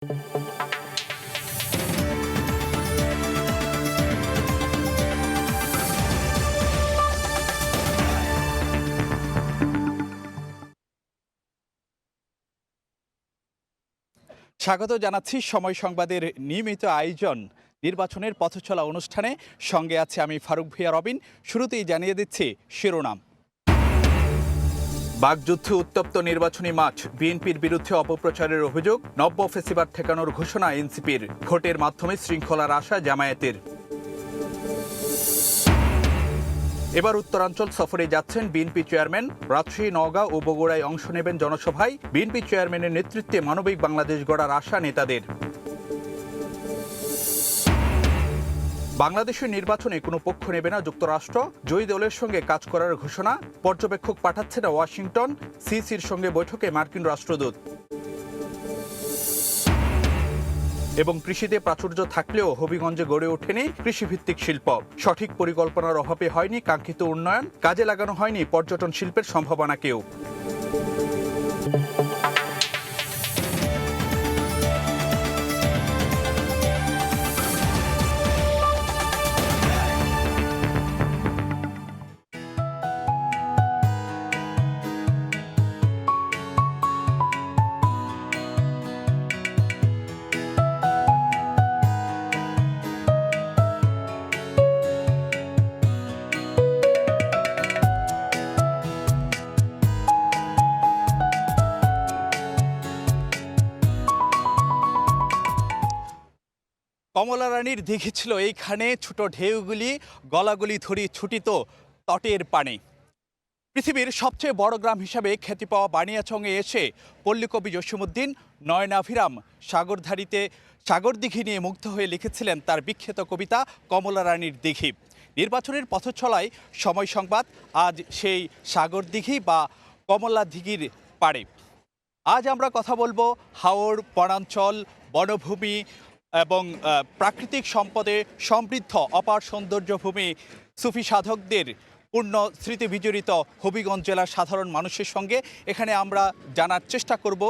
স্বাগত জানাচ্ছি সময় সংবাদের নিয়মিত আয়োজন নির্বাচনের পথচলা অনুষ্ঠানে। সঙ্গে আছে আমি ফারুক ভূঁইয়া রবিন। শুরুতেই জানিয়ে দিচ্ছি শিরোনাম। বাকযুদ্ধে উত্তপ্ত নির্বাচনী মাঠ, বিএনপির বিরুদ্ধে অপপ্রচারের অভিযোগ, নব্য ফেসিবাদ ঠেকানোর ঘোষণা এনসিপির, ভোটের মাধ্যমে শৃঙ্খলার আশা জামায়াতের। এবার উত্তরাঞ্চল সফরে যাচ্ছেন বিএনপি চেয়ারম্যান। রাজশাহী, নওগাঁ ও বগুড়ায় অংশ নেবেন জনসভায়। বিএনপি চেয়ারম্যানের নেতৃত্বে মানবিক বাংলাদেশ গড়ার আশা নেতাদের। বাংলাদেশের নির্বাচনে কোনো পক্ষ নেবে না যুক্তরাষ্ট্র, জয়ী দলের সঙ্গে কাজ করার ঘোষণা। পর্যবেক্ষক পাঠাচ্ছে না ওয়াশিংটন, সিসির সঙ্গে বৈঠকে মার্কিন রাষ্ট্রদূত। এবং কৃষিতে প্রাচুর্য থাকলেও হবিগঞ্জে গড়ে ওঠেনি কৃষিভিত্তিক শিল্প। সঠিক পরিকল্পনার অভাবে হয়নি কাঙ্ক্ষিত উন্নয়ন, কাজে লাগানো হয়নি পর্যটন শিল্পের সম্ভাবনাকেও। কমলা রানীর দিঘি ছিল এইখানে, ছোট ঢেউগুলি গলাগুলি ধরি ছুটিত তটের পানে। পৃথিবীর সবচেয়ে বড় গ্রাম হিসাবে খ্যাতি পাওয়া বানিয়াচংয়ে এসে পল্লীকবি জসীমউদ্দিন নয়নাভিরাম সাগর দিঘি নিয়ে মুগ্ধ হয়ে লিখেছিলেন তার বিখ্যাত কবিতা কমলা রানীর দিঘি। নির্বাচনের পথচলায় সময় সংবাদ আজ সেই সাগর দিঘি বা কমলা দিঘির পাড়ে। আজ আমরা কথা বলবো হাওর, বনাঞ্চল, বনভূমি এবং প্রাকৃতিক সম্পদে সমৃদ্ধ অপার সৌন্দর্যভূমি, সুফি সাধকদের পূর্ণ স্মৃতি বিজড়িত হবিগঞ্জ জেলার সাধারণ মানুষের সঙ্গে। এখানে আমরা জানার চেষ্টা করব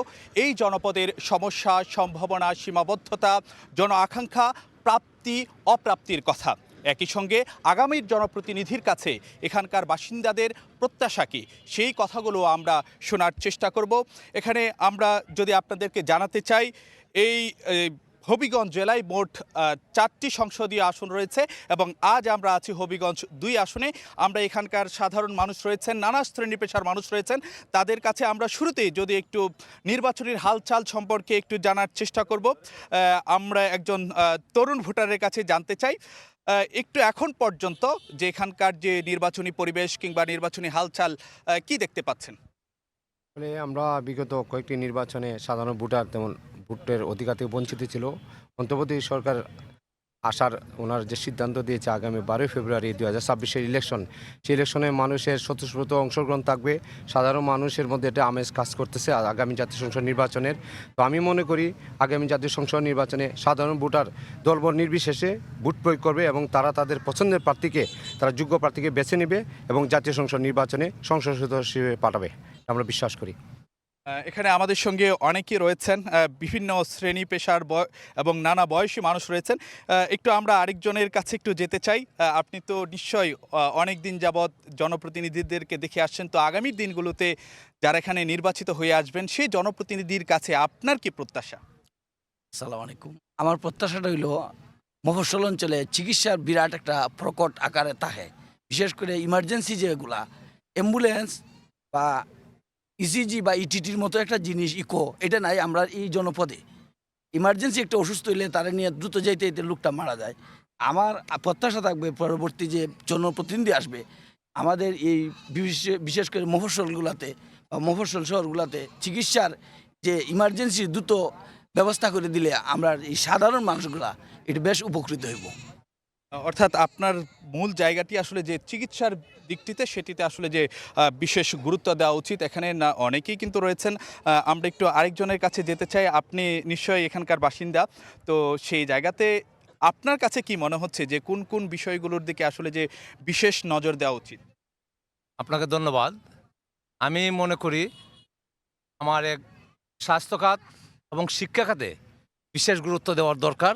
এই জনপদের সমস্যা, সম্ভাবনা, সীমাবদ্ধতা, জন আকাঙ্ক্ষা, প্রাপ্তি অপ্রাপ্তির কথা। একই সঙ্গে আগামীর জনপ্রতিনিধির কাছে এখানকার বাসিন্দাদের প্রত্যাশা কী, সেই কথাগুলো আমরা শোনার চেষ্টা করব। এখানে আমরা যদি আপনাদেরকে জানাতে চাই, এই হবিগঞ্জ জেলায় মোট 4টি সংসদীয় আসন রয়েছে এবং আজ আমরা আছি হবিগঞ্জ 2 আসনে। আমরা এখানকার সাধারণ মানুষ রয়েছেন, নানা শ্রেণী পেশার মানুষ রয়েছেন, তাদের কাছে আমরা শুরুতেই যদি একটু নির্বাচনের হালচাল সম্পর্কে একটু জানার চেষ্টা করব। আমরা একজন তরুণ ভোটারের কাছে জানতে চাই একটু এখন পর্যন্ত যে এখানকার যে নির্বাচনী পরিবেশ কিংবা নির্বাচনী হালচাল কি দেখতে পাচ্ছেন? আমরা বিগত কয়েকটি নির্বাচনে সাধারণ ভোটার তেমন ভোটের অধিকার থেকে বঞ্চিত ছিল। অন্তর্বর্তী সরকার আসার ওনার যে সিদ্ধান্ত দিয়েছে আগামী 12 ফেব্রুয়ারি 2026-এর ইলেকশন, সেই ইলেকশনে মানুষের স্বতঃস্ফূর্ত অংশগ্রহণ থাকবে। সাধারণ মানুষের মধ্যে একটা আমেজ কাজ করতেছে আগামী জাতীয় সংসদ নির্বাচনের। তো আমি মনে করি আগামী জাতীয় সংসদ নির্বাচনে সাধারণ ভোটার দলবল নির্বিশেষে ভোট প্রয়োগ করবে এবং তারা তাদের পছন্দের প্রার্থীকে, তারা যোগ্য প্রার্থীকে বেছে নেবে এবং জাতীয় সংসদ নির্বাচনে সংসদ সদস্য হিসেবে পাঠাবে, আমরা বিশ্বাস করি। এখানে আমাদের সঙ্গে অনেকেই রয়েছেন, বিভিন্ন শ্রেণী পেশার এবং নানা বয়সী মানুষ রয়েছেন। একটু আমরা আরেকজনের কাছে একটু যেতে চাই। আপনি তো নিশ্চয়ই অনেক দিন যাবৎ জনপ্রতিনিধিদেরকে দেখে আসছেন, তো আগামী দিনগুলোতে যারা এখানে নির্বাচিত হয়ে আসবেন সেই জনপ্রতিনিধির কাছে আপনার কি প্রত্যাশা? আসসালামু আলাইকুম। আমার প্রত্যাশাটা হইল মফস্বল অঞ্চলে চিকিৎসার বিরাট একটা প্রকট আকারে থাকে, বিশেষ করে ইমার্জেন্সি যেগুলা অ্যাম্বুলেন্স বা ইসিজি বা ইটিটির মতো একটা জিনিস এটা নাই আমরা এই জনপদে। ইমার্জেন্সি একটা অসুস্থ হইলে তারা নিয়ে দ্রুত যাইতে যেতে লোকটা মারা যায়। আমার প্রত্যাশা থাকবে পরবর্তী যে জনপ্রতিনিধি আসবে আমাদের এই বিশেষ করে মফস্বলগুলাতে বা মফস্বল শহরগুলাতে চিকিৎসার যে ইমার্জেন্সি দ্রুত ব্যবস্থা করে দিলে আমরা এই সাধারণ মানুষগুলা এটা বেশ উপকৃত হইব। অর্থাৎ আপনার মূল জায়গাটি আসলে যে চিকিৎসার দিকটিতে, সেটিতে আসলে যে বিশেষ গুরুত্ব দেওয়া উচিত। এখানে না অনেকেই কিন্তু রয়েছেন, আমরা একটু আরেকজনের কাছে যেতে চাই। আপনি নিশ্চয়ই এখানকার বাসিন্দা, তো সেই জায়গাতে আপনার কাছে কি মনে হচ্ছে যে কোন কোন বিষয়গুলোর দিকে আসলে যে বিশেষ নজর দেওয়া উচিত? আপনাকে ধন্যবাদ। আমি মনে করি আমার এক স্বাস্থ্য খাত এবং শিক্ষা খাতে বিশেষ গুরুত্ব দেওয়ার দরকার।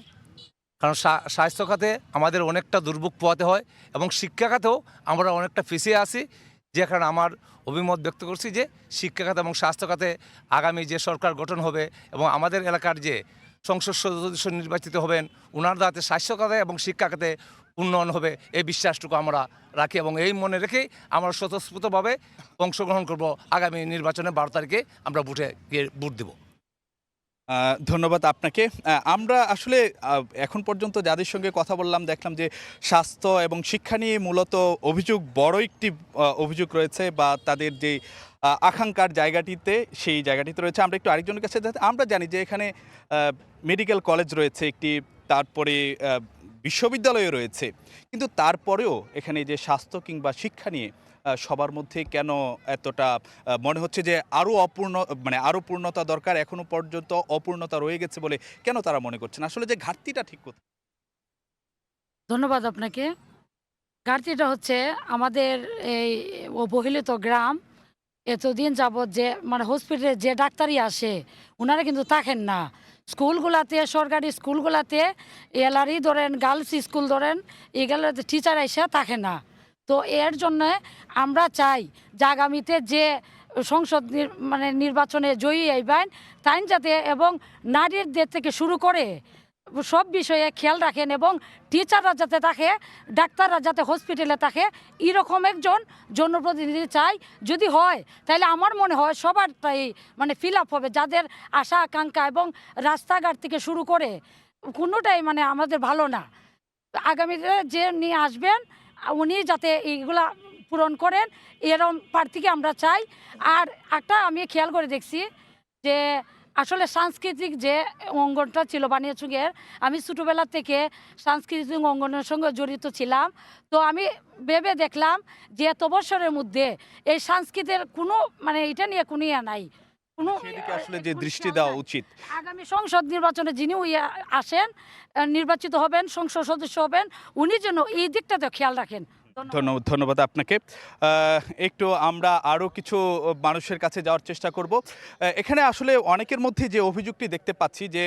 কারণ স্বাস্থ্য খাতে আমাদের অনেকটা দুর্ভোগ পোহাতে হয় এবং শিক্ষা খাতেও আমরা অনেকটা পিছিয়ে আছি, যেখানে আমার অভিমত ব্যক্ত করছি যে শিক্ষা খাতে এবং স্বাস্থ্য খাতে আগামী যে সরকার গঠন হবে এবং আমাদের এলাকার যে সংসদ সদস্য নির্বাচিত হবেন ওনার যাতে স্বাস্থ্য খাতে এবং শিক্ষা খাতে উন্নয়ন হবে এই বিশ্বাসটুকু আমরা রাখি এবং এই মনে রেখেই আমরা স্বতঃস্ফূর্তভাবে অংশগ্রহণ করব। আগামী নির্বাচনে 12 তারিখে আমরা ভোটে গিয়ে ভোট দেব। ধন্যবাদ আপনাকে। আমরা আসলে এখন পর্যন্ত যাদের সঙ্গে কথা বললাম দেখলাম যে স্বাস্থ্য এবং শিক্ষা নিয়ে মূলত অভিযোগ বড় একটি অভিযোগ রয়েছে বা তাদের যে আকাঙ্ক্ষার জায়গাটিতে সেই জায়গাটিতে রয়েছে। আমরা একটু আরেকজনের কাছে আমরা জানি যে এখানে মেডিকেল কলেজ রয়েছে একটি, তারপরে বিশ্ববিদ্যালয় রয়েছে, কিন্তু তারপরেও এখানে যে স্বাস্থ্য কিংবা শিক্ষা নিয়ে সবার মধ্যে কেন এতটা মনে হচ্ছে যে আরও আরও পূর্ণতা দরকার, এখনো পর্যন্ত অপূর্ণতা রয়ে গেছে বলে কেন তারা মনে করছেন? আসলে যে ঘাটতিটা ঠিক কোথায়? ধন্যবাদ আপনাকে। ঘাটতিটা হচ্ছে আমাদের এই অবহেলিত গ্রাম। এতদিন যাবৎ যে মানে হসপিটালে যে ডাক্তারই আসে ওনারা কিন্তু থাকেন না। স্কুলগুলাতে, সরকারি স্কুলগুলাতে এলআরই ধরেন, গার্লস স্কুল ধরেন, এগুলোতে টিচার এসে থাকে না। তো এর জন্য আমরা চাই যে আগামীতে যে সংসদ নির্বাচনে জয়ী হইবেন তাই যাতে এবং নারীদের থেকে শুরু করে সব বিষয়ে খেয়াল রাখেন এবং টিচাররা যাতে থাকে, ডাক্তাররা যাতে হসপিটালে থাকে, এরকম একজন জনপ্রতিনিধি চাই। যদি হয় তাহলে আমার মনে হয় সবারটাই মানে ফিল আপ হবে, যাদের আশা আকাঙ্ক্ষা এবং রাস্তাঘাট থেকে শুরু করে কোনোটাই মানে আমাদের ভালো না। আগামীতে যে নিয়ে আসবেন উনি যাতে এইগুলা পূরণ করেন এরকম প্রার্থীকে আমরা চাই। আর একটা আমি খেয়াল করে দেখছি যে আসলে সাংস্কৃতিক যে অঙ্গনটা ছিল বানিয়াচুঙের, আমি ছোটোবেলা থেকে সাংস্কৃতিক অঙ্গনের সঙ্গে জড়িত ছিলাম। তো আমি ভেবে দেখলাম যে এত বছরের মধ্যে এই সংস্কৃতির কোনো মানে এটা নিয়ে কোনো ইয়া নাই, কোনো সেদিকে আসলে যে দৃষ্টি দেওয়া উচিত। আগামী সংসদ নির্বাচনে যিনি আসেন, নির্বাচিত হবেন, সংসদ সদস্য হবেন, উনি যেন এই দিকটাতে খেয়াল রাখেন। ধন্যবাদ আপনাকে। একটু আমরা আরও কিছু মানুষের কাছে যাওয়ার চেষ্টা করব। এখানে আসলে অনেকের মধ্যে যে অভিযোগটি দেখতে পাচ্ছি যে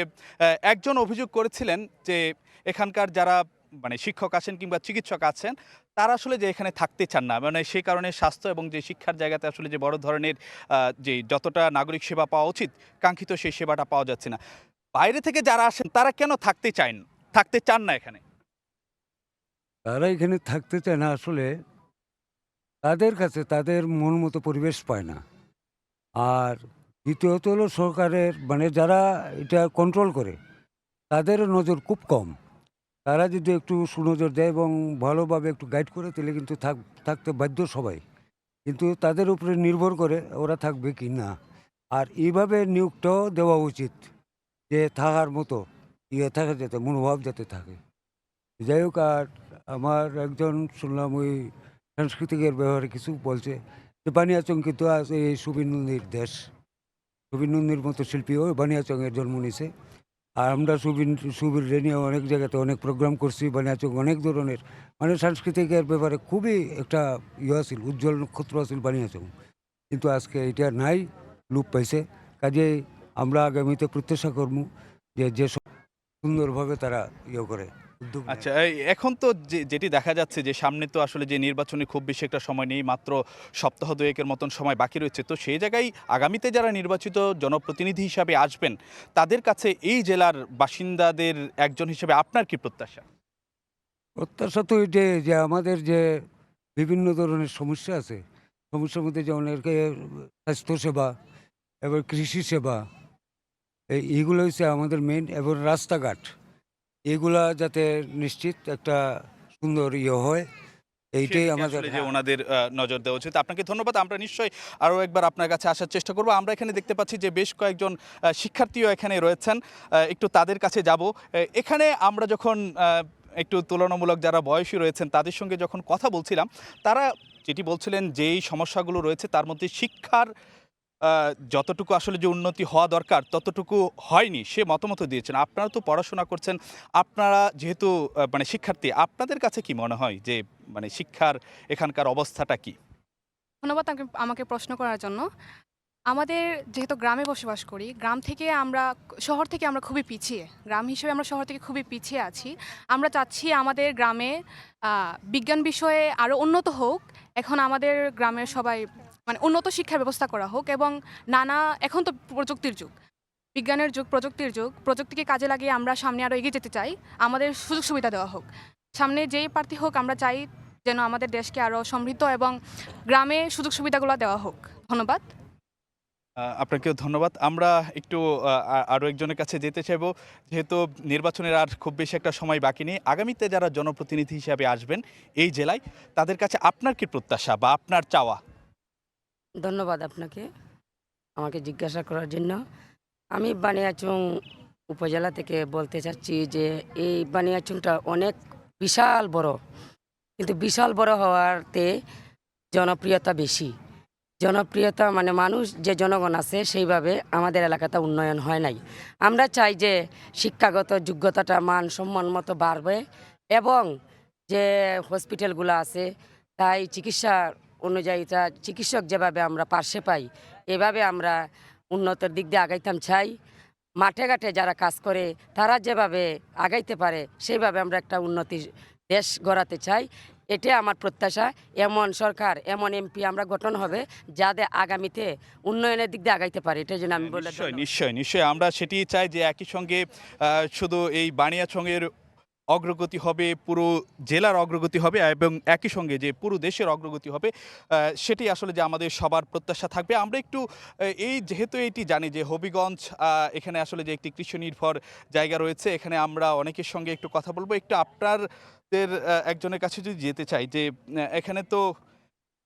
একজন অভিযোগ করেছিলেন যে এখানকার যারা মানে শিক্ষক আছেন কিংবা চিকিৎসক আছেন তারা আসলে যে এখানে থাকতে চান না, মানে সেই কারণে স্বাস্থ্য এবং যে শিক্ষার জায়গাতে আসলে যে বড় ধরনের যে যতটা নাগরিক সেবা পাওয়া উচিত কাঙ্ক্ষিত সেই সেবাটা পাওয়া যাচ্ছে না। বাইরে থেকে যারা আসেন তারা কেন থাকতে চান না এখানে? তারা এখানে থাকতে চায় না, আসলে তাদের কাছে তাদের মন মতো পরিবেশ পায় না। আর দ্বিতীয়ত হলো সরকারের মানে যারা এটা কন্ট্রোল করে তাদের নজর খুব কম। তারা যদি একটু সুনজর দেয় এবং ভালোভাবে একটু গাইড করে তাহলে কিন্তু থাকতে বাধ্য সবাই, কিন্তু তাদের উপরে নির্ভর করে ওরা থাকবে কি না। আর এইভাবে নিয়োগটাও দেওয়া উচিত যে থাকার মতো থাকা যাতে মনোভাব যাতে থাকে। যাই হোক, আর আমার একজন শুনলাম ওই সাংস্কৃতিকের ব্যবহারে কিছু বলছে যে বানিয়াচং কিন্তু আছে এই সুবীর নন্দীর দেশ, সুবীর নন্দীর মতো শিল্পীও বানিয়াচংয়ের জন্ম নিয়েছে। আর আমরা সুবীর নিয়ে অনেক জায়গাতে অনেক প্রোগ্রাম করছি। বানিয়াচং অনেক ধরনের মানে সাংস্কৃতিকের ব্যাপারে খুবই একটা আছিল, উজ্জ্বল নক্ষত্র আছিল বানিয়াচং, কিন্তু আজকে এটা নাই, লোপ পাইছে। কাজেই আমরা আগামীতে প্রত্যাশা করবো যে সুন্দরভাবে তারা করে উদ্যোগ নেয়। আচ্ছা, এখন তো যেটি দেখা যাচ্ছে যে সামনে তো আসলে যে নির্বাচনে খুব বেশি একটা সময় নেই, মাত্র সপ্তাহ দুয়েকের মতন সময় বাকি রয়েছে। তো সেই জায়গায় আগামীতে যারা নির্বাচিত জনপ্রতিনিধি হিসাবে আসবেন তাদের কাছে এই জেলার বাসিন্দাদের একজন হিসেবে আপনার কি প্রত্যাশা? প্রত্যাশা তো এটাই যে আমাদের যে বিভিন্ন ধরনের সমস্যা আছে, সমস্যার মধ্যে যেমন স্বাস্থ্যসেবা, এবার কৃষি সেবা, এইগুলো হচ্ছে আমাদের মেইন। এবার রাস্তাঘাট এগুলা যাতে নিশ্চিত একটা সুন্দর হয়, এইটাই আমাদের যে ওনাদের নজর দেওয়া উচিত। আপনাকে ধন্যবাদ। আমরা নিশ্চয়ই আরও একবার আপনার কাছে আসার চেষ্টা করব। আমরা এখানে দেখতে পাচ্ছি যে বেশ কয়েকজন শিক্ষার্থীও এখানে রয়েছেন, একটু তাদের কাছে যাব। এখানে আমরা যখন একটু তুলনামূলক যারা বয়সী রয়েছেন তাদের সঙ্গে যখন কথা বলছিলাম, তারা যেটি বলছিলেন যেই সমস্যাগুলো রয়েছে তার মধ্যে শিক্ষার যতটুকু আসলে যে উন্নতি হওয়া দরকার ততটুকু হয়নি, সে মতামত দিয়েছেন। আপনারা তো পড়াশোনা করছেন, আপনারা যেহেতু মানে শিক্ষার্থী, আপনাদের কাছে কি মনে হয় যে মানে শিক্ষার এখানকার অবস্থাটা কি? ধন্যবাদ আমাকে প্রশ্ন করার জন্য। আমাদের যেহেতু গ্রামে বসবাস করি, গ্রাম থেকে আমরা শহর থেকে আমরা খুবই পিছিয়ে। গ্রাম হিসেবে আমরা শহর থেকে খুবই পিছিয়ে আছি। আমরা চাচ্ছি আমাদের গ্রামে বিজ্ঞান বিষয়ে আরও উন্নত হোক। এখন আমাদের গ্রামের সবাই মানে উন্নত শিক্ষার ব্যবস্থা করা হোক এবং এখন তো প্রযুক্তির যুগ, বিজ্ঞানের যুগ, প্রযুক্তির যুগ। প্রযুক্তিকে কাজে লাগিয়ে আমরা সামনে আরও এগিয়ে যেতে চাই। আমাদের সুযোগ সুবিধা দেওয়া হোক। সামনে যেই প্রার্থী হোক আমরা চাই যেন আমাদের দেশকে আরও সমৃদ্ধ এবং গ্রামে সুযোগ সুবিধাগুলো দেওয়া হোক। ধন্যবাদ। আপনাকেও ধন্যবাদ। আমরা একটু আরও একজনের কাছে যেতে চাইবো, যেহেতু নির্বাচনের আর খুব বেশি একটা সময় বাকি নেই। আগামীতে যারা জনপ্রতিনিধি হিসাবে আসবেন এই জেলায়, তাদের কাছে আপনার কি প্রত্যাশা বা আপনার চাওয়া? ধন্যবাদ আপনাকে আমাকে জিজ্ঞাসা করার জন্য। আমি বানিয়াচং উপজেলা থেকে বলতে চাচ্ছি যে এই বানিয়াচংটা অনেক বিশাল বড়, কিন্তু বিশাল বড় হওয়াতে জনপ্রিয়তা বেশি। জনপ্রিয়তা মানে মানুষ যে জনগণ আছে সেইভাবে আমাদের এলাকাতে উন্নয়ন হয় নাই। আমরা চাই যে শিক্ষাগত যোগ্যতাটা মান সম্মান মতো বাড়বে এবং যে হসপিটালগুলো আছে তাই চিকিৎসা অনুযায়ী চিকিৎসক যেভাবে আমরা পার্শ্বে পাই এভাবে আমরা উন্নতির দিক দিয়ে আগাইতাম চাই। মাঠে ঘাটে যারা কাজ করে তারা যেভাবে আগাইতে পারে সেইভাবে আমরা একটা উন্নতি দেশ গড়াতে চাই। এটা আমার প্রত্যাশা। এমন সরকার, এমন এমপি আমরা গঠন হবে যাদের আগামীতে উন্নয়নের দিক দিয়ে আগাইতে পারে। এটার জন্য আমি বলে নিশ্চয়ই আমরা সেটি চাই যে একই সঙ্গে শুধু এই বানিয়াচংয়ের অগ্রগতি হবে, পুরো জেলার অগ্রগতি হবে এবং একই সঙ্গে যে পুরো দেশের অগ্রগতি হবে, সেটি আসলে যে আমাদের সবার প্রত্যাশা থাকবে। আমরা একটু যেহেতু এটি জানি যে হবিগঞ্জ এখানে আসলে যে একটি কৃষি নির্ভর জায়গা রয়েছে, এখানে আমরা অনেকের সঙ্গে একটু কথা বলবো। একটু আপনাদের একজনের কাছে যদি যেতে চাই যে এখানে তো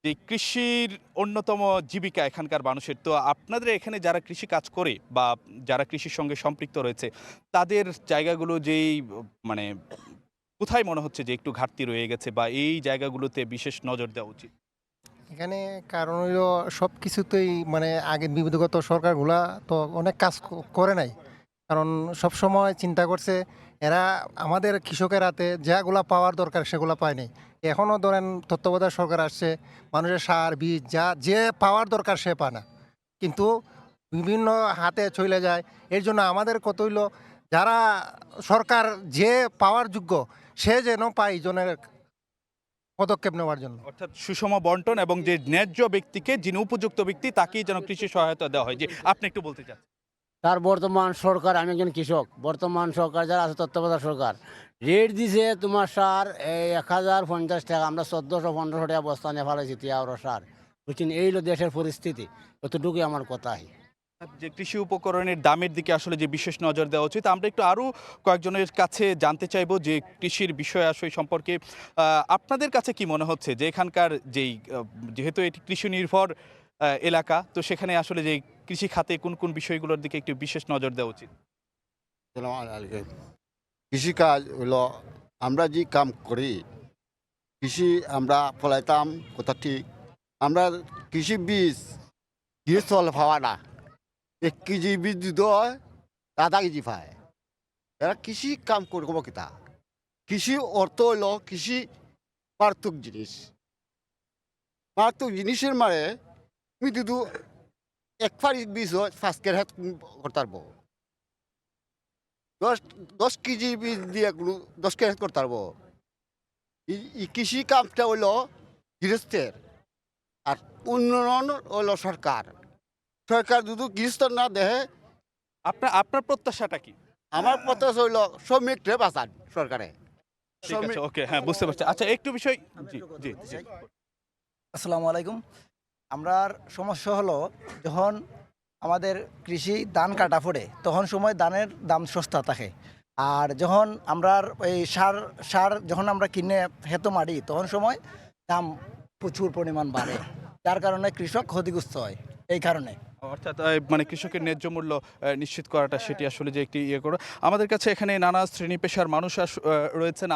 যে কৃষির অন্যতম জীবিকা এখানকার মানুষের, তো আপনাদের এখানে যারা কৃষি কাজ করে বা যারা কৃষির সঙ্গে সম্পৃক্ত রয়েছে তাদের জায়গাগুলো যেই মানে কোথায় মনে হচ্ছে যে একটু ঘাটতি রয়ে গেছে বা এই জায়গাগুলোতে বিশেষ নজর দেওয়া উচিত? এখানে কারণ হইল সব কিছুতেই মানে আগে বিগত সরকারগুলা তো অনেক কাজ করে নাই। কারণ সব সময় চিন্তা করছে এরা আমাদের কৃষকের হাতে যাগুলা পাওয়ার দরকার সেগুলা পায়নি। এখনও ধরেন তত্ত্বাবধায়ক সরকার আসছে, মানুষের সার বীজ যে পাওয়ার দরকার সে পায় না, কিন্তু বিভিন্ন হাতে চলে যায়। এর জন্য আমাদের কত হইল যারা সরকার যে পাওয়ার যোগ্য সে যেন পায় এই জনের পদক্ষেপ নেওয়ার জন্য। অর্থাৎ সুষম বন্টন এবং যে ন্যায্য ব্যক্তিকে, যিনি উপযুক্ত ব্যক্তি তাকেই যেন কৃষি সহায়তা দেওয়া হয়। যে আপনি একটু বলতে চাচ্ছেন? তার বর্তমান সরকার, আমি একজন কৃষক, বর্তমান সরকার যারা আছে তত্ত্বাবধায়ক সরকার রেট দিছে তোমার সার এই 1050 টাকা, আমরা 1400-1500 টাকা বস্তা নিয়ে ফেলেছি তিয়াওর সার, বুঝছেন? এই হলো দেশের পরিস্থিতি। এতটুকুই আমার কথাই। যে কৃষি উপকরণের দামের দিকে আসলে যে বিশেষ নজর দেওয়া উচিত। আমরা একটু আরও কয়েকজনের কাছে জানতে চাইবো যে কৃষির বিষয়াশয় সম্পর্কে আপনাদের কাছে কি মনে হচ্ছে যে এখানকার যেই যেহেতু এটি কৃষি নির্ভর এলাকা, তো সেখানে আসলে যে কৃষি খাতে কোন কোন বিষয়গুলোর দিকে একটু বিশেষ নজর দেওয়া উচিত? কৃষিকাজ হলো আমরা যে কাম করি, কৃষি আমরা ফলাইতাম কথা ঠিক, আমরা কৃষি বীজ গৃহস্থল পাওয়া না। 1 কেজি বীজ দিত আধা কেজি পায়। এরা কৃষি কাম করব কিতা? কৃষি অর্থ হইল কৃষি মারাত্মক জিনিস। মারাত্মক জিনিসের মানে তুমি শুধু 1 ফাড়ি বীজ হয় 5 কেজি করতে পারবো। 10 কেজি বীজ দিয়ে 10 কেজি করতে পারবো। এই কৃষি কামটা হইল গৃহস্থের, আর উন্নয়ন হইল সরকার। সরকার যদি গৃহস্থ না দেয়। আপনার প্রত্যাশাটা কি? আমার প্রত্যাশা হইল শ্রমিকরে বাঁচান সরকারে। ওকে, হ্যাঁ বুঝতে পারছি। আচ্ছা একটু বিষয়, জি জি জি। আসসালামু আলাইকুম। আমরার সমস্যা হলো যখন আমাদের কৃষি ধান কাটা পড়ে তখন সময় ধানের দাম সস্তা থাকে, আর যখন আমরা এই সার যখন আমরা কিনে হেতো মারি তখন সময় দাম প্রচুর পরিমাণ বাড়ে, যার কারণে কৃষক ক্ষতিগ্রস্ত হয়। এই কারণে অর্থাৎ মানে কৃষকের ন্যায্য মূল্য নিশ্চিত করাটা সেটি আসলে যে একটি করো। আমাদের কাছে এখানে নানা শ্রেণী পেশার মানুষ রয়েছেন।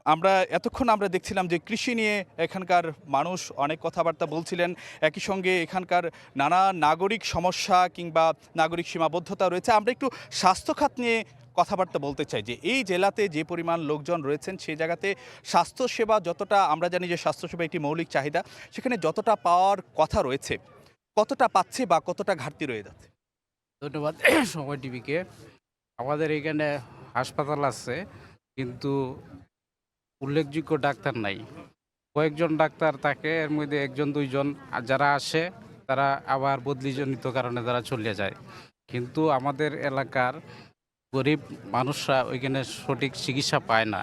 আমরা এতক্ষণ আমরা দেখছিলাম যে কৃষি নিয়ে এখানকার মানুষ অনেক কথাবার্তা বলছিলেন। একই সঙ্গে এখানকার নানা নাগরিক সমস্যা কিংবা নাগরিক সীমাবদ্ধতা রয়েছে। আমরা একটু স্বাস্থ্যখাত নিয়ে কথাবার্তা বলতে চাই যে এই জেলাতে যে পরিমাণ লোকজন রয়েছেন সেই জায়গাতে স্বাস্থ্যসেবা যতটা, আমরা জানি যে স্বাস্থ্যসেবা একটি মৌলিক চাহিদা, সেখানে যতটা পাওয়ার কথা রয়েছে কতটা পাচ্ছে বা কতটা ঘাটতি রয়ে যাচ্ছে? ধন্যবাদ সময় টিভিকে। আমাদের এখানে হাসপাতাল আছে, কিন্তু উল্লেখযোগ্য ডাক্তার নাই। কয়েকজন ডাক্তার থাকে, এর মধ্যে একজন দুইজন, আর যারা আসে তারা আবার বদলিজনিত কারণে তারা চলে যায়। কিন্তু আমাদের এলাকার গরিব মানুষরা ওইখানে সঠিক চিকিৎসা পায় না।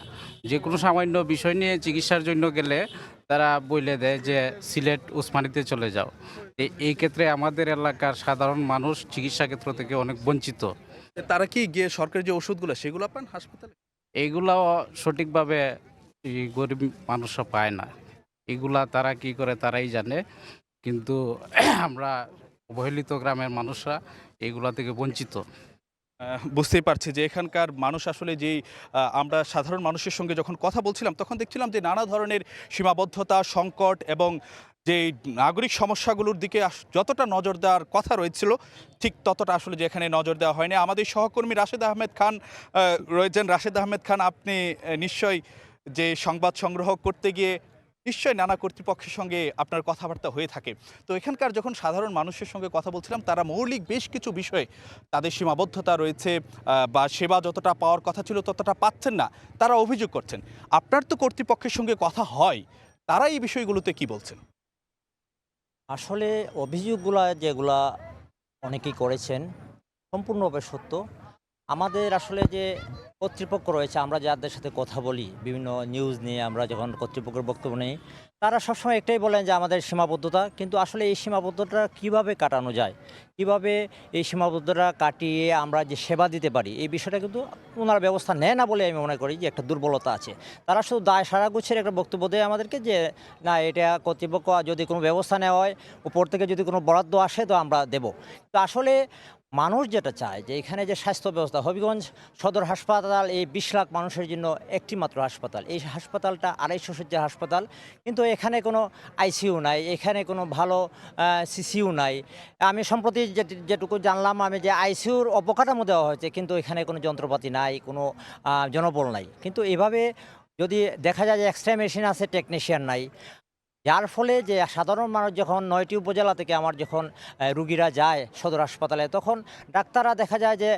যে কোনো সামান্য বিষয় নিয়ে চিকিৎসার জন্য গেলে তারা বলে দেয় যে সিলেট ওসমানীতে চলে যাও। এই ক্ষেত্রে আমাদের এলাকার সাধারণ মানুষ চিকিৎসা ক্ষেত্র থেকে অনেক বঞ্চিত। তারা কি গিয়ে সরকারি যে ওষুধগুলো সেগুলো পান হাসপাতালে? এইগুলাও সঠিকভাবে এই গরিব মানুষরা পায় না। এগুলা তারা কি করে তারাই জানে, কিন্তু আমরা অবহেলিত গ্রামের মানুষরা এগুলা থেকে বঞ্চিত। বুঝতেই পারছি যে এখানকার মানুষ আসলে যেই আমরা সাধারণ মানুষের সঙ্গে যখন কথা বলছিলাম তখন দেখছিলাম যে নানা ধরনের সীমাবদ্ধতা, সংকট এবং যে নাগরিক সমস্যাগুলোর দিকে যতটা নজর দেওয়ার কথা রয়েছিল ঠিক ততটা আসলে যে এখানে নজর দেওয়া হয়নি। আমাদের সহকর্মী রাশেদ আহমেদ খান রয়েছেন। রাশেদ আহমেদ খান, আপনি নিশ্চয়ই যে সংবাদ সংগ্রহ করতে গিয়ে নিশ্চয়ই নানা কর্তৃপক্ষের সঙ্গে আপনার কথাবার্তা হয়ে থাকে। তো এখানকার যখন সাধারণ মানুষের সঙ্গে কথা বলছিলাম তারা মৌলিক বেশ কিছু বিষয়ে তাদের সীমাবদ্ধতা রয়েছে বা সেবা যতটা পাওয়ার কথা ছিল ততটা পাচ্ছেন না, তারা অভিযোগ করছেন। আপনার তো কর্তৃপক্ষের সঙ্গে কথা হয়, তারা এই বিষয়গুলোতে কি বলছেন? আসলে অভিযোগগুলা যেগুলা অনেকেই করেছেন সম্পূর্ণভাবে সত্য। আমাদের আসলে যে কর্তৃপক্ষ রয়েছে, আমরা যাদের সাথে কথা বলি বিভিন্ন নিউজ নিয়ে, আমরা যখন কর্তৃপক্ষের বক্তব্য নিই, তারা সবসময় একটাই বলেন যে আমাদের সীমাবদ্ধতা। কিন্তু আসলে এই সীমাবদ্ধতা কিভাবে কাটানো যায়, কিভাবে এই সীমাবদ্ধতা কাটিয়ে আমরা যে সেবা দিতে পারি, এই বিষয়টা কিন্তু ওনারা ব্যবস্থা নেয় না বলে আমি মনে করি যে একটা দুর্বলতা আছে। তারা শুধু দায় সারা গুছের একটা বক্তব্য দেয় আমাদেরকে যে না, এটা কর্তৃপক্ষ যদি কোনো ব্যবস্থা নেওয়া হয়, উপর থেকে যদি কোনো বরাদ্দ আসে তো আমরা দেব। তো আসলে মানুষ যেটা চায় যে এখানে যে স্বাস্থ্য ব্যবস্থা, হবিগঞ্জ সদর হাসপাতাল এই 20 লাখ মানুষের জন্য একটি মাত্র হাসপাতাল। এই হাসপাতালটা 250 শয্যার হাসপাতাল, কিন্তু এখানে কোনো আইসিইউ নাই, এখানে কোনো ভালো সিসিইউ নাই। আমি সম্প্রতি যেটুকু জানলাম আমি যে আইসিইউর অবকাঠামো দেওয়া হয়েছে, কিন্তু এখানে কোনো যন্ত্রপাতি নাই, কোনো জনবল নাই। কিন্তু এভাবে যদি দেখা যায় যে এক্সরে মেশিন আছে, টেকনিশিয়ান নাই, যার ফলে যে সাধারণ মানুষ যখন 9টি উপজেলা থেকে আমার যখন রুগীরা যায় সদর হাসপাতালে, তখন ডাক্তাররা দেখা যায় যে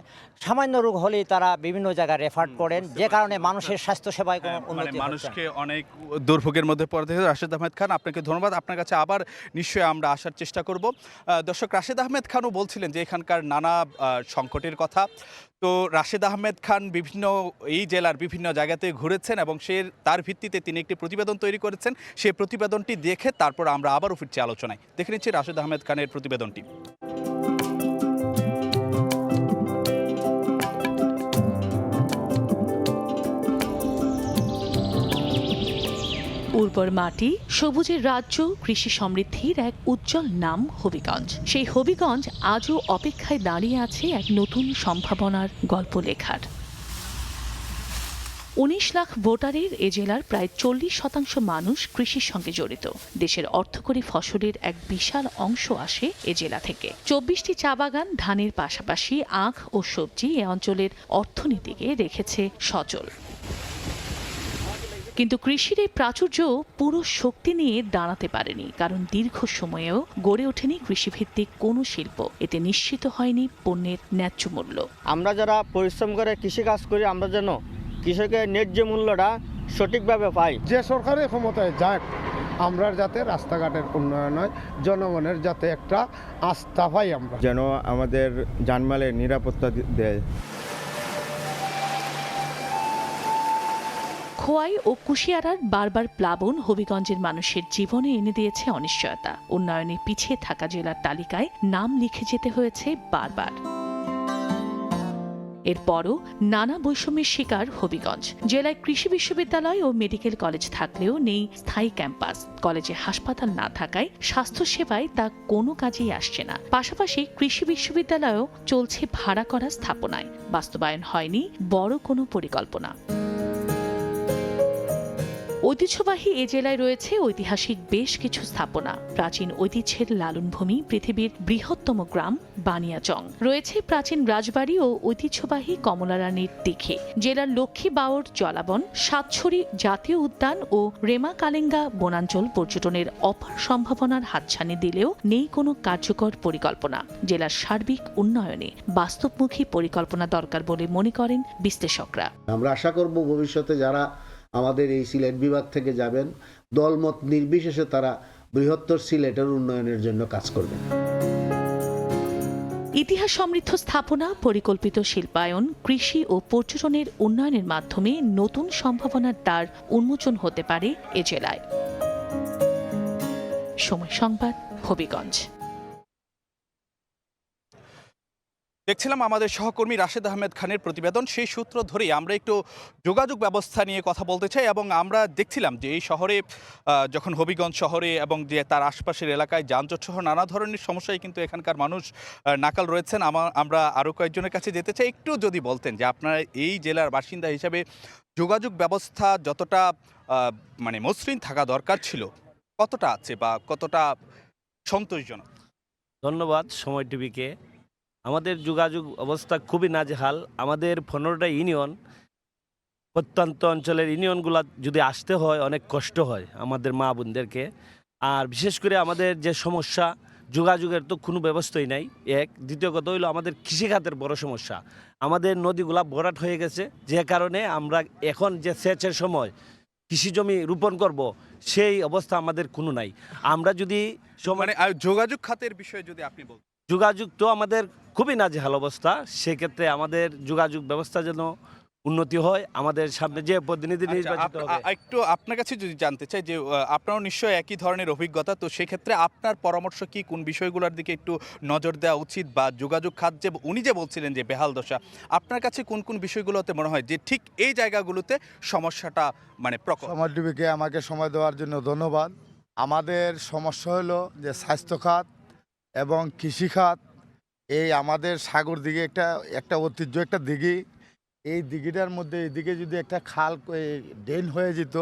সামান্য রোগ হলেই তারা বিভিন্ন জায়গায় রেফার করেন, যে কারণে মানুষের স্বাস্থ্য সেবায় কোনো উন্নতি হচ্ছে না। মানুষকে অনেক দুর্ভোগের মধ্যে পড়তে হয়। রাশেদ আহমেদ খান, আপনাকে ধন্যবাদ। আপনার কাছে আবার নিশ্চয়ই আমরা আসার চেষ্টা করব। দর্শক, রাশেদ আহমেদ খানও বলছিলেন যে এখানকার নানা সংকটের কথা। তো রাশেদ আহমেদ খান এই জেলার বিভিন্ন জায়গাতে ঘুরেছেন এবং তার ভিত্তিতে তিনি একটি প্রতিবেদন তৈরি করেছেন। সেই প্রতিবেদনটি দেখে তারপর আমরা আবারও ফিরছি আলোচনায়। দেখে নিচ্ছি রাশেদ আহমেদ খানের প্রতিবেদনটি। উর্বর মাটি, সবুজের রাজ্য, কৃষি সমৃদ্ধির এক উজ্জ্বল নাম হবিগঞ্জ। সেই হবিগঞ্জ আজও অপেক্ষায় দাঁড়িয়ে আছে এক নতুন সম্ভাবনার গল্প লেখার। 19 লাখ ভোটারের এ জেলার প্রায় 40% মানুষ কৃষির সঙ্গে জড়িত। দেশের অর্থকরী ফসলের এক বিশাল অংশ আসে এ জেলা থেকে। 24টি চা বাগান, ধানের পাশাপাশি আখ ও সবজি এ অঞ্চলের অর্থনীতিকে রেখেছে সচল। কিন্তু কৃষির এই প্রাচুর্য পুরো শক্তি নিয়ে দাঁড়াতে পারেনি, কারণ দীর্ঘ সময়েও গড়ে ওঠেনি কৃষিভিত্তিক কোনো শিল্প। এতে নিশ্চিত হয়নি পণ্যের ন্যায্য মূল্য। আমরা যারা পরিশ্রম করে কৃষিকাজ করি, আমরা যেন কৃষকের ন্যায্য মূল্যটা সঠিকভাবে পাই। যে সরকারের ক্ষমতায় যাক, আমরা যাতে রাস্তাঘাটের উন্নয়ন হয়, জনগণের যাতে একটা আস্থা পাই, আমরা যেন আমাদের জানমালের নিরাপত্তা দেয়। খোয়াই ও কুশিয়ারার বারবার প্লাবন হবিগঞ্জের মানুষের জীবনে এনে দিয়েছে অনিশ্চয়তা। উন্নয়নে পিছিয়ে থাকা জেলার তালিকায় নাম লিখে যেতে হয়েছে বারবার। এরপরও নানা বৈষম্যের শিকার হবিগঞ্জ। জেলায় কৃষি বিশ্ববিদ্যালয় ও মেডিকেল কলেজ থাকলেও নেই স্থায়ী ক্যাম্পাস। কলেজে হাসপাতাল না থাকায় স্বাস্থ্যসেবায় তা কোনো কাজেই আসছে না। পাশাপাশি কৃষি বিশ্ববিদ্যালয়েও চলছে ভাড়া করা স্থাপনায়। বাস্তবায়ন হয়নি বড় কোনো পরিকল্পনা। ঐতিহ্যবাহী এ জেলায় রয়েছে ঐতিহাসিক বেশ কিছু স্থাপনা, প্রাচীন ঐতিহ্যের লালনভূমি, পৃথিবীর বৃহত্তম গ্রাম বানিয়াচং, রয়েছে প্রাচীন রাজবাড়ি ও ঐতিহ্যবাহী কমলা রানীর দিঘি। জেলার লক্ষ্মী বাওর জলাবন, সাতছড়ি জাতীয় উদ্যান ও রেমা কালেঙ্গা বনাঞ্চল পর্যটনের অপার সম্ভাবনার হাতছানি দিলেও নেই কোনো কার্যকর পরিকল্পনা। জেলার সার্বিক উন্নয়নে বাস্তবমুখী পরিকল্পনা দরকার বলে মনে করেন বিশ্লেষকরা। আমরা আশা করব ভবিষ্যতে যারা আমাদের এই সিলেট বিভাগ থেকে যাবেন, দলমত নির্বিশেষে তারা বৃহত্তর সিলেটের উন্নয়নের জন্য কাজ করবেন। ইতিহাস সমৃদ্ধ স্থাপনা, পরিকল্পিত শিল্পায়ন, কৃষি ও পর্যটনের উন্নয়নের মাধ্যমে নতুন সম্ভাবনার দ্বার উন্মোচন হতে পারে এ জেলায়। সময় সংবাদ, হবিগঞ্জ। দেখছিলাম আমাদের সহকর্মী রাশেদ আহমেদ খানের প্রতিবেদন। সেই সূত্র ধরেই আমরা একটু যোগাযোগ ব্যবস্থা নিয়ে কথা বলতে চাই এবং আমরা দেখছিলাম যে এই শহরে যখন হবিগঞ্জ শহরে এবং যে তার আশপাশের এলাকায় যানজট সহ নানা ধরনের সমস্যায় কিন্তু এখানকার মানুষ নাকাল রয়েছেন। আমরা আরও কয়েকজনের কাছে যেতে চাই। একটু যদি বলতেন যে আপনারা এই জেলার বাসিন্দা হিসেবে যোগাযোগ ব্যবস্থা যতটা মানে মসৃণ থাকা দরকার ছিল কতটা আছে বা কতটা সন্তোষজনক? ধন্যবাদ সময় টিভিকে। আমাদের যোগাযোগ অবস্থা খুবই নাজেহাল। আমাদের 15টা ইউনিয়ন, প্রত্যন্ত অঞ্চলের ইউনিয়নগুলো যদি আসতে হয় অনেক কষ্ট হয় আমাদের মা বোনদেরকে। আর বিশেষ করে আমাদের যে সমস্যা, যোগাযোগের তো কোনো ব্যবস্থাই নাই এক। দ্বিতীয় কথা হইলো আমাদের কৃষিখাতের বড় সমস্যা। আমাদের নদীগুলা ভরাট হয়ে গেছে, যে কারণে আমরা এখন যে সেচের সময় কৃষি জমি রোপণ করব সেই অবস্থা আমাদের কোনো নাই। আমরা যদি মানে যোগাযোগ খাতের বিষয়ে যদি আপনি বলতেন। যোগাযোগ তো আমাদের খুবই নাজেহাল অবস্থা। সেক্ষেত্রে আমাদের যোগাযোগ ব্যবস্থা যেন উন্নতি হয়। আমাদের সামনে যে প্রতিনিধি নির্বাচিত হবে, একটু আপনার কাছে যদি জানতে চাই যে আপনারও নিশ্চয়ই একই ধরনের অভিজ্ঞতা, তো সেক্ষেত্রে আপনার পরামর্শ কি কোন বিষয়গুলোর দিকে একটু নজর দেওয়া উচিত বা যোগাযোগ খাত যে উনি যে বলছিলেন যে বেহাল দশা, আপনার কাছে কোন কোন বিষয়গুলোতে মনে হয় যে ঠিক এই জায়গাগুলোতে সমস্যাটা মানে প্রকট? সময় টিভিকে আমাকে সময় দেওয়ার জন্য ধন্যবাদ। আমাদের সমস্যা হলো যে স্বাস্থ্য খাত এবং কৃষিখাত। এই আমাদের সাগর দিকে একটা ঐতিহ্য একটা দিঘি, এই দিঘিটার মধ্যে এইদিকে যদি একটা খাল ড্রেন হয়ে যেত,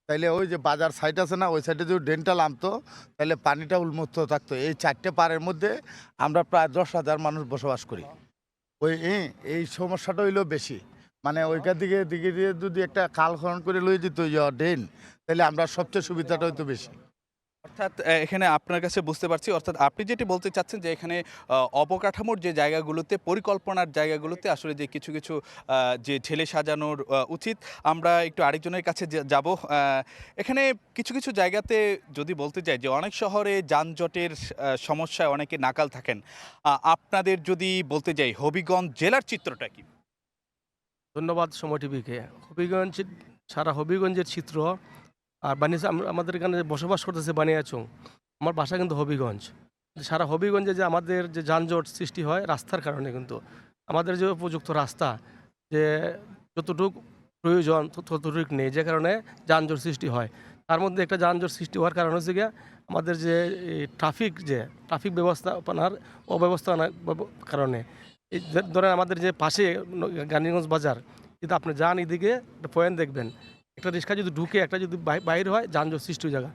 তাহলে ওই যে বাজার সাইড আছে না, ওই সাইডে যদি ড্রেনটা নামতো তাহলে পানিটা উন্মুক্ত থাকতো। এই 4টে পাড়ের মধ্যে আমরা প্রায় 10,000 মানুষ বসবাস করি। এই সমস্যাটা হইলো বেশি, মানে ওইখান দিকে দিকে দিয়ে যদি একটা খাল খনন করে লয়ে যেত ড্রেন, তাহলে আমরা সবচেয়ে সুবিধাটা হইতো বেশি। অর্থাৎ এখানে আপনার কাছে বুঝতে পারছি, অর্থাৎ আপনি যেটি বলতে চাচ্ছেন যে এখানে অবকাঠামোর যে জায়গাগুলোতে, পরিকল্পনার জায়গাগুলোতে আসলে যে কিছু কিছু যে ঢেলে সাজানোর উচিত। আমরা একটু আরেকজনের কাছে যাব। এখানে কিছু কিছু জায়গাতে যদি বলতে চাই যে অনেক শহরে যানজটের সমস্যায় অনেকে নাকাল থাকেন। আপনাদের যদি বলতে যাই হবিগঞ্জ জেলার চিত্রটা কি? ধন্যবাদ সময় টিভিকে। হবিগঞ্জ, সারা হবিগঞ্জের চিত্র আর আমাদের এখানে বসবাস করতেছে বানিয়াচং। আমার বাসা কিন্তু হবিগঞ্জ। সারা হবিগঞ্জে যে আমাদের যে যানজট সৃষ্টি হয় রাস্তার কারণে, কিন্তু আমাদের যে উপযুক্ত রাস্তা যে যতটুকু প্রয়োজন ততটুকু নেই, যে কারণে যানজট সৃষ্টি হয়। তার মধ্যে একটা যানজট সৃষ্টি হওয়ার কারণ হচ্ছে গিয়ে আমাদের যে ট্রাফিক ব্যবস্থাপনার অব্যবস্থাপনার কারণে। এই ধরেন আমাদের যে পাশে গান্ধীগঞ্জ বাজার, কিন্তু আপনি যান এদিকে একটা পয়েন্ট দেখবেন, একটা রিক্সা যদি ঢুকে একটা যদি বাইরে হয় যানজট সৃষ্টি হয়ে যাবে।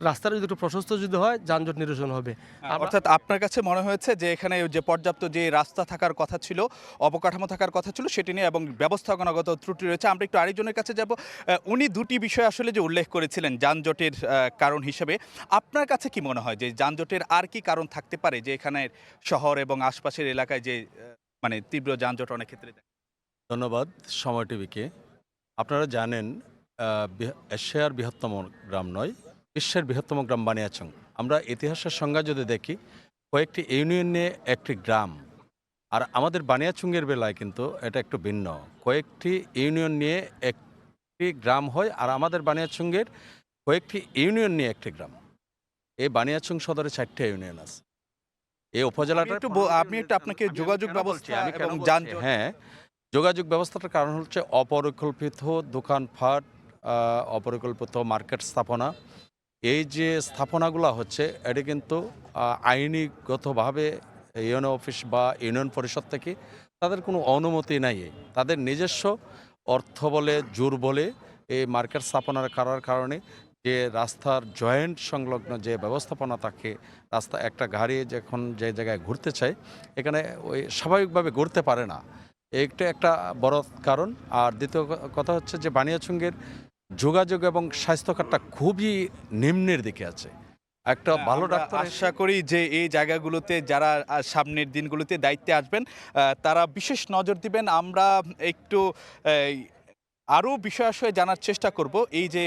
রাস্তাটা যদি একটু প্রশস্ত যদি হয় যানজট নিরসন হবে। অর্থাৎ আপনার কাছে মনে হয়েছে যে এখানে যে পর্যাপ্ত যে রাস্তা থাকার কথা ছিল, অবকাঠামো থাকার কথা ছিল সেটি নিয়ে এবং ব্যবস্থাপনাগত ত্রুটি রয়েছে। আমরা একটু আরেকজনের কাছে যাব। উনি দুটি বিষয় আসলে যে উল্লেখ করেছিলেন যানজটের কারণ হিসেবে, আপনার কাছে কি মনে হয় যে যানজটের আর কি কারণ থাকতে পারে যে এখানের শহর এবং আশপাশের এলাকায় যে মানে তীব্র যানজট অনেক ক্ষেত্রে? ধন্যবাদ সময় টিভিকে। আপনারা জানেন এশিয়ার বৃহত্তম গ্রাম নয়, বিশ্বের বৃহত্তম গ্রাম বানিয়াচং। আমরা ইতিহাসের সংজ্ঞা যদি দেখি, কয়েকটি ইউনিয়ন নিয়ে একটি গ্রাম। আর আমাদের বানিয়াচংয়ের বেলায় কিন্তু এটা একটু ভিন্ন, কয়েকটি ইউনিয়ন নিয়ে একটি গ্রাম হয়, আর আমাদের বানিয়াচংয়ের কয়েকটি ইউনিয়ন নিয়ে একটি গ্রাম। এই বানিয়াচং সদরে 4টে ইউনিয়ন আছে। এই উপজেলাটা আমি একটু আপনাকে যোগাযোগ ব্যবস্থা এবং হ্যাঁ, যোগাযোগ ব্যবস্থাটার কারণ হচ্ছে অপরিকল্পিত দোকানপাট, অপরিকল্পিত মার্কেট স্থাপনা। এই যে স্থাপনাগুলো হচ্ছে এটা কিন্তু আইনিগতভাবে ইউনিয়ন অফিস বা ইউনিয়ন পরিষদ থেকে তাদের কোনো অনুমতি নাই। তাদের নিজস্ব অর্থ বলে জোর বলে এই মার্কেট স্থাপনার করার কারণে যে রাস্তার জয়েন্ট সংলগ্ন যে ব্যবস্থাপনা থাকে, রাস্তা একটা গাড়ি যখন যে জায়গায় ঘুরতে চায় এখানে ওই স্বাভাবিকভাবে ঘুরতে পারে না, এইটা একটা বড় কারণ। আর দ্বিতীয় কথা হচ্ছে যে বানিয়াচুঙ্গের যোগাযোগ এবং স্বাস্থ্যখাতটা খুবই নিম্নের দিকে আছে। একটা ভালো আমরা ডাক্তার আশা করি যে এই জায়গাগুলোতে যারা সামনের দিনগুলোতে দায়িত্বে আসবেন তারা বিশেষ নজর দিবেন। আমরা একটু আরও বিষয় আসলে জানার চেষ্টা করব। এই যে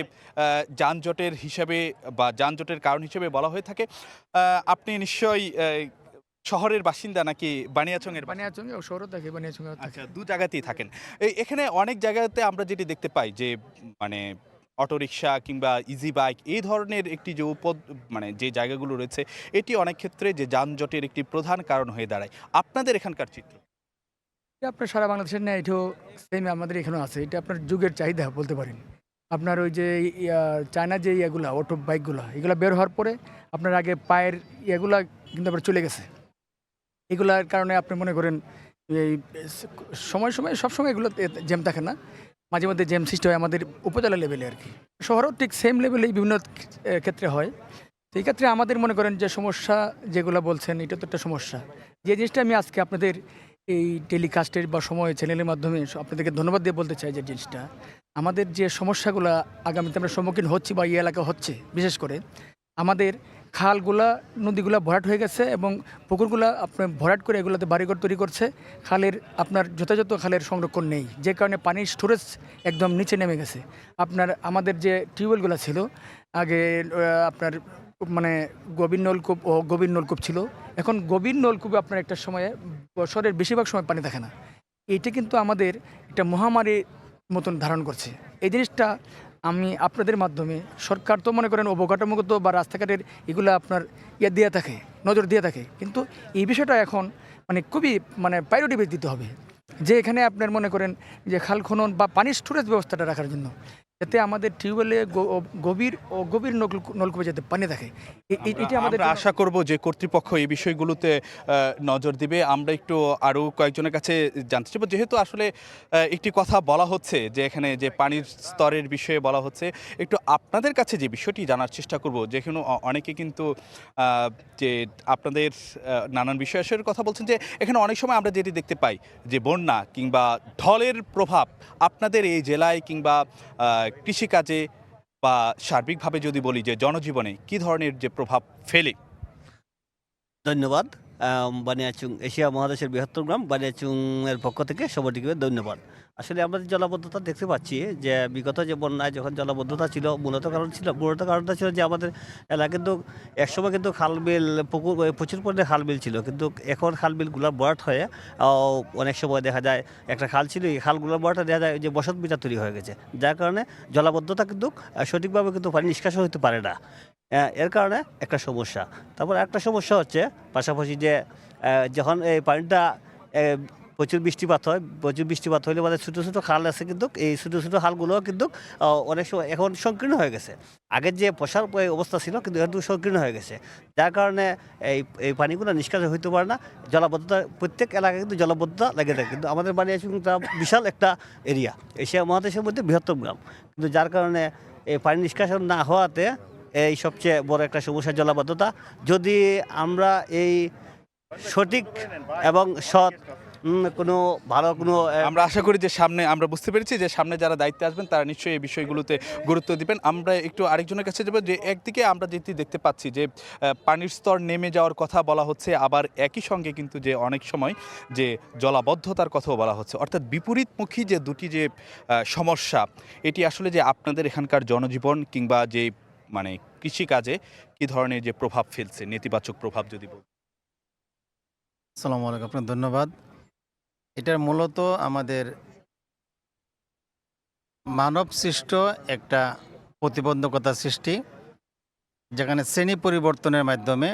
যানজটের হিসাবে বা যানজটের কারণ হিসেবে বলা হয়ে থাকে, আপনি নিশ্চয়ই শহরের বাসিন্দা নাকি বানিয়াচংয়ের? বানিয়াচং ও শহরে থাকে, বানিয়াচং। আচ্ছা, দু জায়গাতেই থাকেন। এখানে অনেক জায়গাতে আমরা যেটি দেখতে পাই যে মানে অটোরিকশা কিংবা ইজি বাইক এই ধরনের একটি যে মানে যে জায়গাগুলো রয়েছে এটি অনেক ক্ষেত্রে যে যানজটের একটি প্রধান কারণ হয়ে দাঁড়ায়। আপনাদের এখানকার চিত্র? এটা আপনার সারা বাংলাদেশের ন্যায় এটাও সেম আমাদের এখানেও আছে। এটা আপনার যুগের চাহিদা বলতে পারেন। আপনার ওই যে চায়না যে ইয়েগুলা অটো বাইকগুলো এগুলো বের হওয়ার পরে আপনার আগে পায়ের ইয়েগুলা কিন্তু আবার চলে গেছে। এগুলার কারণে আপনি মনে করেন এই সময় সবসময় এগুলো জ্যাম থাকে না, মাঝে মধ্যে জ্যাম সৃষ্টি হয় আমাদের উপজেলা লেভেলে আর কি। শহরেও ঠিক সেম লেভেলেই বিভিন্ন ক্ষেত্রে হয়। সেই ক্ষেত্রে আমাদের মনে করেন যে সমস্যা যেগুলো বলছেন এটা তো একটা সমস্যা। যে জিনিসটা আমি আজকে আপনাদের এই টেলিকাস্টের বা সময় চ্যানেলের মাধ্যমে আপনাদেরকে ধন্যবাদ দিয়ে বলতে চাই যে জিনিসটা আমাদের যে সমস্যাগুলো আগামীতে আমরা সম্মুখীন হচ্ছি বা এই এলাকা হচ্ছে, বিশেষ করে আমাদের খালগুলা নদীগুলা ভরাট হয়ে গেছে এবং পুকুরগুলা আপনার ভরাট করে এগুলোতে বাড়িঘর তৈরি করছে। খালের আপনার যথাযথ খালের সংরক্ষণ নেই, যে কারণে পানির স্টোরেজ একদম নিচে নেমে গেছে। আপনার আমাদের যে টিউবওয়েলগুলো ছিল আগে আপনার মানে গভীর নলকূপ ছিল, এখন গভীর নলকূপে আপনার একটা সময়ে বছরের বেশিরভাগ সময় পানি থাকে না। এইটা কিন্তু আমাদের একটা মহামারীর মতন ধারণ করছে। এই জিনিসটা আমি আপনাদের মাধ্যমে, সরকার তো মনে করেন অবকাঠামোগত বা রাস্তাঘাটের এগুলো আপনার দিয়ে থাকে, নজর দিয়ে থাকে, কিন্তু এই বিষয়টা এখন মানে খুবই মানে প্রায়োরিটি বেশি দিতে হবে যে এখানে আপনার মনে করেন যে খাল খনন বা পানির স্টোরেজ ব্যবস্থাটা রাখার জন্য, যাতে আমাদের টিউবওয়েলে গভীর নলকূপে যাতে পানি থাকে। এটা আমাদের আশা করব যে কর্তৃপক্ষ এই বিষয়গুলোতে নজর দিবে। আমরা একটু আরও কয়েকজনের কাছে জানতে চাইব, যেহেতু আসলে একটি কথা বলা হচ্ছে যে এখানে যে পানির স্তরের বিষয়ে বলা হচ্ছে, একটু আপনাদের কাছে যে বিষয়টি জানার চেষ্টা করব। যেখানে অনেকে কিন্তু যে আপনাদের নানান বিষয়ের কথা বলছেন যে এখানে অনেক সময় আমরা যেটি দেখতে পাই যে বন্যা কিংবা ঢলের প্রভাব আপনাদের এই জেলায় কিংবা কৃষিকাজে বা সার্বিকভাবে যদি বলি যে জনজীবনে কি ধরনের যে প্রভাব ফেলে? ধন্যবাদ। বানিয়াচং এশিয়া মহাদেশের বৃহত্তর গ্রাম বানিয়াচংয়ের পক্ষ থেকে সবাইকে ধন্যবাদ। আসলে আমরা যে জলাবদ্ধতা দেখতে পাচ্ছি যে বিগত যে বন্যায় যখন জলাবদ্ধতা ছিল মূলত কারণটা ছিল যে আমাদের এলাকা কিন্তু একসময় কিন্তু খালবিল পুকুর প্রচুর পরিমাণে খালবিল ছিল, কিন্তু এখন খালবিলগুলো ভরাট হয়ে অনেক সময় দেখা যায় একটা খাল ছিল, এই খালগুলোর ভরাট দেখা যায় যে বসত বিটা তৈরি হয়ে গেছে, যার কারণে জলাবদ্ধতা কিন্তু সঠিকভাবে কিন্তু পানি নিষ্কাশন হতে পারে না। এর কারণে একটা সমস্যা। তারপর একটা সমস্যা হচ্ছে পাশাপাশি যে যখন এই পানিটা প্রচুর বৃষ্টিপাত হলে আমাদের ছোটো ছোটো খাল আছে, কিন্তু এই ছোটো ছোটো খালগুলোও কিন্তু অনেক সময় এখন সংকীর্ণ হয়ে গেছে। আগের যে প্রসার অবস্থা ছিল কিন্তু এখন সংকীর্ণ হয়ে গেছে, যার কারণে এই পানিগুলো নিষ্কাশন হইতে পারে না। জলাবদ্ধতা প্রত্যেক এলাকায় কিন্তু জলাবদ্ধতা লেগে থাকে, কিন্তু আমাদের বানিয়াচংটা বিশাল একটা এরিয়া, এশিয়া মহাদেশের মধ্যে বৃহত্তম গ্রাম, কিন্তু যার কারণে এই পানি নিষ্কাশন না হওয়াতে এই সবচেয়ে বড় একটা সমস্যা জলাবদ্ধতা। যদি আমরা এই সঠিক এবং সৎ কোনো ভালো কোনো আমরা আশা করি যে সামনে আমরা বুঝতে পেরেছি যে সামনে যারা দায়িত্বে আসবেন তারা নিশ্চয়ই এই বিষয়গুলোতে গুরুত্ব দিবেন। আমরা একটু আরেকজনের কাছে যাব যে একদিকে আমরা যেটি দেখতে পাচ্ছি যে পানির স্তর নেমে যাওয়ার কথা বলা হচ্ছে, আবার একই সঙ্গে কিন্তু যে অনেক সময় যে জলাবদ্ধতার কথাও বলা হচ্ছে, অর্থাৎ বিপরীতমুখী যে দুটি যে সমস্যা, এটি আসলে যে আপনাদের এখানকার জনজীবন কিংবা যে মানে কৃষিকাজে কি ধরনের যে প্রভাব ফেলছে, নেতিবাচক প্রভাব যদি বল। আসসালামু আলাইকুম, আপনার ধন্যবাদ। এটার মূলত আমাদের মানব সৃষ্ট একটা প্রতিবন্ধকতা সৃষ্টি, যেখানে শ্রেণী পরিবর্তনের মাধ্যমে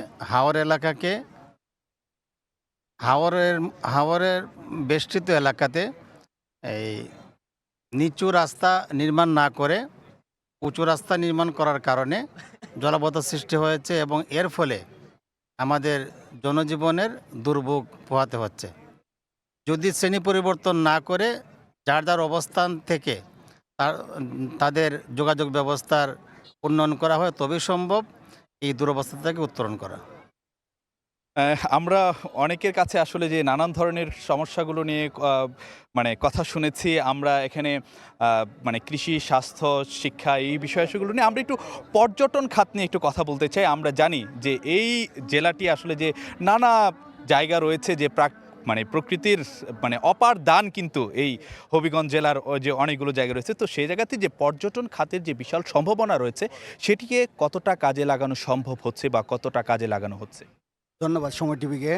হাওরের বেষ্টিত এলাকাতে এই নিচু রাস্তা নির্মাণ না করে উঁচু রাস্তা নির্মাণ করার কারণে জলাবদ্ধতা সৃষ্টি হয়েছে এবং এর ফলে আমাদের জনজীবনের দুর্ভোগ পোহাতে হচ্ছে। যদি শ্রেণী পরিবর্তন না করে যার যার অবস্থান থেকে তাদের যোগাযোগ ব্যবস্থার উন্নয়ন করা হয়, তবেই সম্ভব এই দুরবস্থা থেকে উত্তরণ করা। আমরা অনেকের কাছে আসলে যে নানান ধরনের সমস্যাগুলো নিয়ে মানে কথা শুনেছি। আমরা এখানে মানে কৃষি, স্বাস্থ্য, শিক্ষা এই বিষয়গুলো নিয়ে আমরা একটু পর্যটন খাত নিয়ে একটু কথা বলতে চাই। আমরা জানি যে এই জেলাটি আসলে যে নানা জায়গা রয়েছে, যে মানে প্রকৃতির মানে অপার দান কিন্তু এই হবিগঞ্জ জেলার যে অনেকগুলো জায়গা রয়েছে। তো সেই জায়গাতে যে পর্যটন খাতের যে বিশাল সম্ভাবনা রয়েছে সেটিকে কতটা কাজে লাগানো সম্ভব হচ্ছে বা কতটা কাজে লাগানো হচ্ছে? ধন্যবাদ সময় টিভিকে।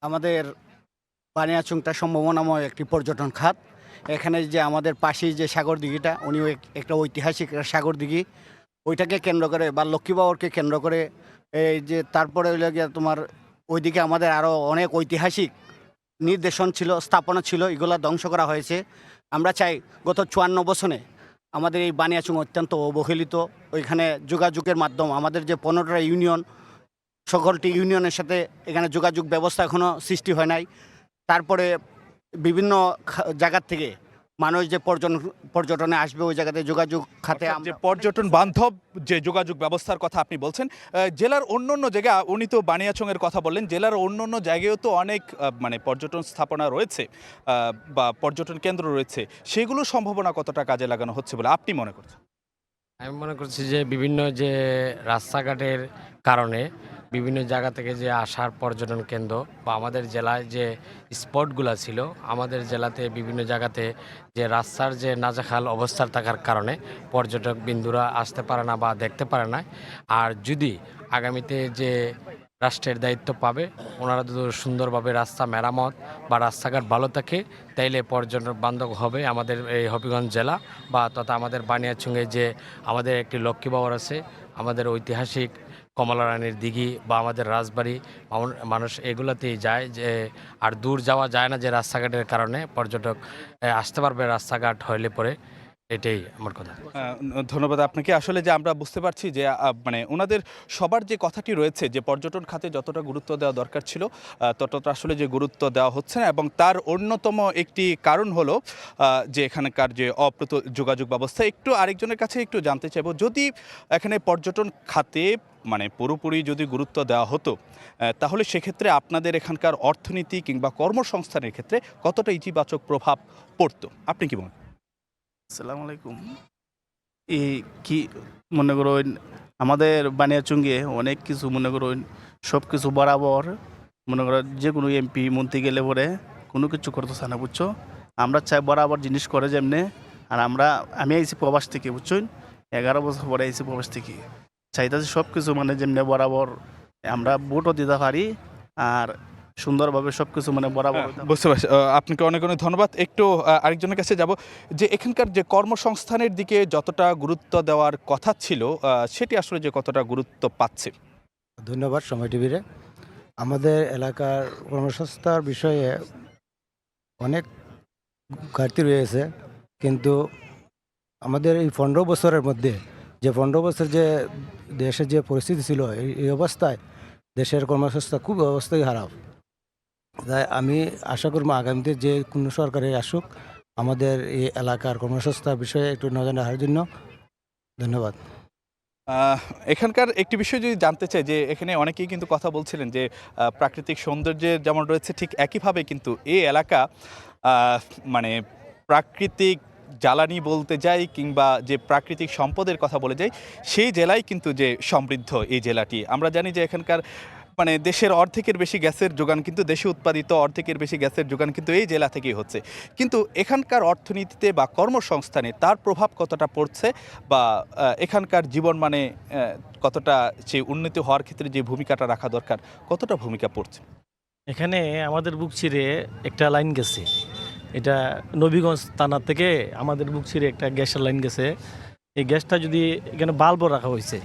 আমাদের বানিয়াচংটা সম্ভাবনাময় একটি পর্যটন খাত। এখানে যে আমাদের পাশেই যে সাগর দিঘিটা, উনিও একটা ঐতিহাসিক সাগর দিঘি, ওইটাকে কেন্দ্র করে বা লক্ষ্মীবাবরকে কেন্দ্র করে এই যে তারপরে হইলে গিয়ে তোমার ওইদিকে আমাদের আরও অনেক ঐতিহাসিক নির্দেশন ছিল, স্থাপনা ছিল, এগুলো ধ্বংস করা হয়েছে। আমরা চাই গত 54 বছরে আমাদের এই বানিয়াচং অত্যন্ত অবহেলিত। ওইখানে যোগাযোগের মাধ্যম আমাদের যে 15টা ইউনিয়ন, সকলটি ইউনিয়নের সাথে এখানে যোগাযোগ ব্যবস্থা এখনও সৃষ্টি হয় নাই। তারপরে বিভিন্ন জায়গার থেকে মানুষ যে পর্যটনে আসবে ওই জায়গাতে যোগাযোগ খাতে যে পর্যটন বান্ধব যে যোগাযোগ ব্যবস্থার কথা আপনি বলছেন, জেলার অন্য অন্য জায়গা, উনি তো বানিয়াচংয়ের কথা বললেন, জেলার অন্য অন্য জায়গায়ও তো অনেক মানে পর্যটন স্থাপনা রয়েছে বা পর্যটন কেন্দ্র রয়েছে, সেগুলো সম্ভাবনা কতটা কাজে লাগানো হচ্ছে বলে আপনি মনে করছেন? আমি মনে করছি যে বিভিন্ন যে রাস্তাঘাটের কারণে বিভিন্ন জায়গা থেকে যে আসার পর্যটন কেন্দ্র বা আমাদের জেলায় যে স্পটগুলো ছিল, আমাদের জেলাতে বিভিন্ন জায়গাতে যে রাস্তার যে নাজেহাল অবস্থার থাকার কারণে পর্যটক বিন্দুরা আসতে পারে না বা দেখতে পারে না। আর যদি আগামীতে যে রাষ্ট্রের দায়িত্ব পাবে, ওনারা যদি সুন্দরভাবে রাস্তা মেরামত বা রাস্তাঘাট ভালো থাকে, তাইলে পর্যটন বান্ধব হবে আমাদের এই হবিগঞ্জ জেলা বা তথা আমাদের বানিয়াচংয়ে যে আমাদের একটি লক্ষ্মীবাবর আছে, আমাদের ঐতিহাসিক কমলা রানীর দিঘি বা আমাদের রাজবাড়ি, মানুষ এগুলোতেই যায়। যে আর দূর যাওয়া যায় না যে রাস্তাঘাটের কারণে, পর্যটক আসতে পারবে রাস্তাঘাট হইলে পরে। এটাই আমার কথা। ধন্যবাদ আপনাকে। আসলে যে আমরা বুঝতে পারছি যে মানে ওনাদের সবার যে কথাটি রয়েছে যে পর্যটন খাতে যতটা গুরুত্ব দেওয়া দরকার ছিল ততটা আসলে যে গুরুত্ব দেওয়া হচ্ছে না, এবং তার অন্যতম একটি কারণ হলো যে এখানকার যে অপ্রত যোগাযোগ ব্যবস্থা। একটু আরেকজনের কাছে একটু জানতে চাইব, যদি এখানে পর্যটন খাতে মানে পুরোপুরি যদি গুরুত্ব দেওয়া হতো তাহলে সেক্ষেত্রে আপনাদের এখানকার অর্থনীতি কিংবা কর্মসংস্থানের ক্ষেত্রে কতটা ইতিবাচক প্রভাব পড়তো, আপনি কি মনে? আসসালামু আলাইকুম। এই কি মনে করুন আমাদের বানিয়াচংয়ে অনেক কিছু মনে করুন সব কিছু বরাবর মনে করো যে কোনো এমপি মন্ত্রী গেলে পরে কোনো কিছু করতে চায় না, বুঝছো। আমরা চাই বরাবর জিনিস করে যেমনে। আর আমি আইসি প্রবাস থেকে, বুঝছেন, 11 বছর পরে আইসি প্রবাস থেকে, চাইতেছি সব কিছু মানে যেমনি বরাবর আমরা ভোটও দিতে পারি আর সুন্দরভাবে সব কিছু মানে বরাবর। বুঝতে পারছি, আপনাকে অনেক অনেক ধন্যবাদ। একটু আরেকজনের কাছে যাব, যে এখানকার যে কর্মসংস্থানের দিকে যতটা গুরুত্ব দেওয়ার কথা ছিল সেটি আসলে যে কতটা গুরুত্ব পাচ্ছে? ধন্যবাদ সময় টিভিরে। আমাদের এলাকার কর্মসংস্থার বিষয়ে অনেক ঘাটতি রয়েছে, কিন্তু আমাদের এই 15 বছরের মধ্যে যে 15 বছর যে দেশের যে পরিস্থিতি ছিল, এই অবস্থায় দেশের কর্মসংস্থা খুব অবস্থায় খারাপ। তাই আমি আশা করব আগামীতে যে কোনো সরকারে আসুক আমাদের এই এলাকার কর্মসংস্থার বিষয়ে একটু নজর রাখার জন্য। ধন্যবাদ। এখানকার একটি বিষয় যদি জানতে চাই, যে এখানে অনেকেই কিন্তু কথা বলছিলেন যে প্রাকৃতিক সৌন্দর্যের যেমন রয়েছে ঠিক একইভাবে কিন্তু এই এলাকা মানে প্রাকৃতিক জ্বালানি বলতে যাই কিংবা যে প্রাকৃতিক সম্পদের কথা বলে যাই, সেই জেলায় কিন্তু যে সমৃদ্ধ এই জেলাটি। আমরা জানি যে এখানকার মানে দেশের অর্ধেকের বেশি গ্যাসের যোগান কিন্তু দেশে উৎপাদিত অর্ধেকের বেশি গ্যাসের যোগান কিন্তু এই জেলা থেকেই হচ্ছে। কিন্তু এখানকার অর্থনীতিতে বা কর্মসংস্থানে তার প্রভাব কতটা পড়ছে বা এখানকার জীবন মানে কতটা সেই উন্নতি হওয়ার ক্ষেত্রে যে ভূমিকাটা রাখা দরকার কতটা ভূমিকা পড়ছে? এখানে আমাদের বুক ছিঁড়ে একটা লাইন গেছে, এটা নবীগঞ্জ থানা থেকে আমাদের বুক ছিঁড়ে একটা গ্যাসের লাইন গেছে। এই গ্যাসটা যদি এখানে বাল্বও রাখা হয়েছে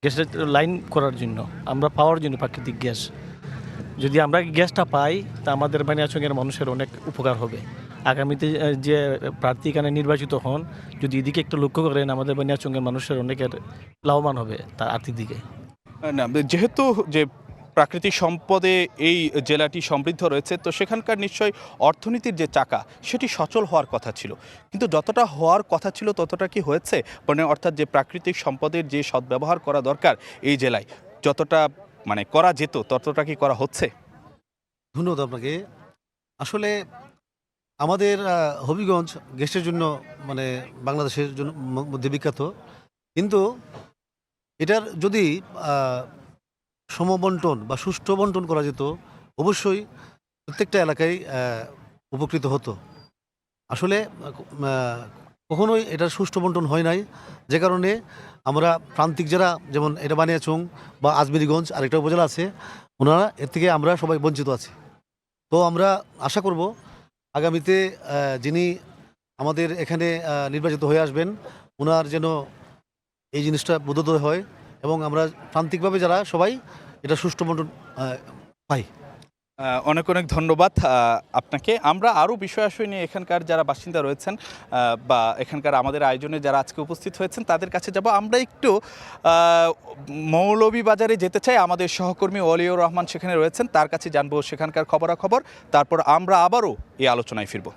গ্যাসের লাইন করার জন্য, আমরা পাওয়ার জন্য প্রাকৃতিক গ্যাস। যদি আমরা গ্যাসটা পাই তা আমাদের বানিয়াচংয়ের মানুষের অনেক উপকার হবে। আগামীতে যে প্রার্থী এখানে নির্বাচিত হন, যদি এদিকে একটু লক্ষ্য করেন, আমাদের বানিয়াচংয়ের মানুষের অনেকের লাভবান হবে তার আর্থিক দিকে। না, যেহেতু যে প্রাকৃতিক সম্পদে এই জেলাটি সমৃদ্ধ রয়েছে, তো সেখানকার নিশ্চয়ই অর্থনীতির যে চাকা সেটি সচল হওয়ার কথা ছিল, কিন্তু যতটা হওয়ার কথা ছিল ততটা কি হয়েছে? মানে অর্থাৎ যে প্রাকৃতিক সম্পদের যে সদ্ব্যবহার করা দরকার এই জেলায়, যতটা মানে করা যেত ততটা কি করা হচ্ছে? ধন্যবাদ আপনাকে। আসলে আমাদের হবিগঞ্জ গ্যাসের জন্য মানে বাংলাদেশের জন্য মধ্যে বিখ্যাত, কিন্তু এটার যদি সমবন্টন বা সুষ্ঠু বন্টন করা যেত অবশ্যই প্রত্যেকটা এলাকায় উপকৃত হতো। আসলে কখনোই এটার সুষ্ঠু বন্টন হয় নাই, যে কারণে আমরা প্রান্তিক যারা, যেমন এটা বানিয়াচং বা আজমেরীগঞ্জ আরেকটা উপজেলা আছে, ওনারা এর থেকে আমরা সবাই বঞ্চিত আছি। তো আমরা আশা করব আগামীতে যিনি আমাদের এখানে নির্বাচিত হয়ে আসবেন ওনার যেন এই জিনিসটা বোধোদয় হয় এবং আমরা প্রান্তিকভাবে যারা সবাই এটা সুষ্ঠু বন্টন পাই। অনেক অনেক ধন্যবাদ আপনাকে। আমরা আরও বিষয় আসয় নিয়ে এখানকার যারা বাসিন্দা রয়েছেন বা এখানকার আমাদের আয়োজনে যারা আজকে উপস্থিত হয়েছেন তাদের কাছে যাব। আমরা একটু মৌলভীবাজারে যেতে চাই, আমাদের সহকর্মী ওয়ালিউর রহমান সেখানে রয়েছেন, তার কাছে জানবো সেখানকার খবরাখবর, তারপর আমরা আবারও এই আলোচনায় ফিরব।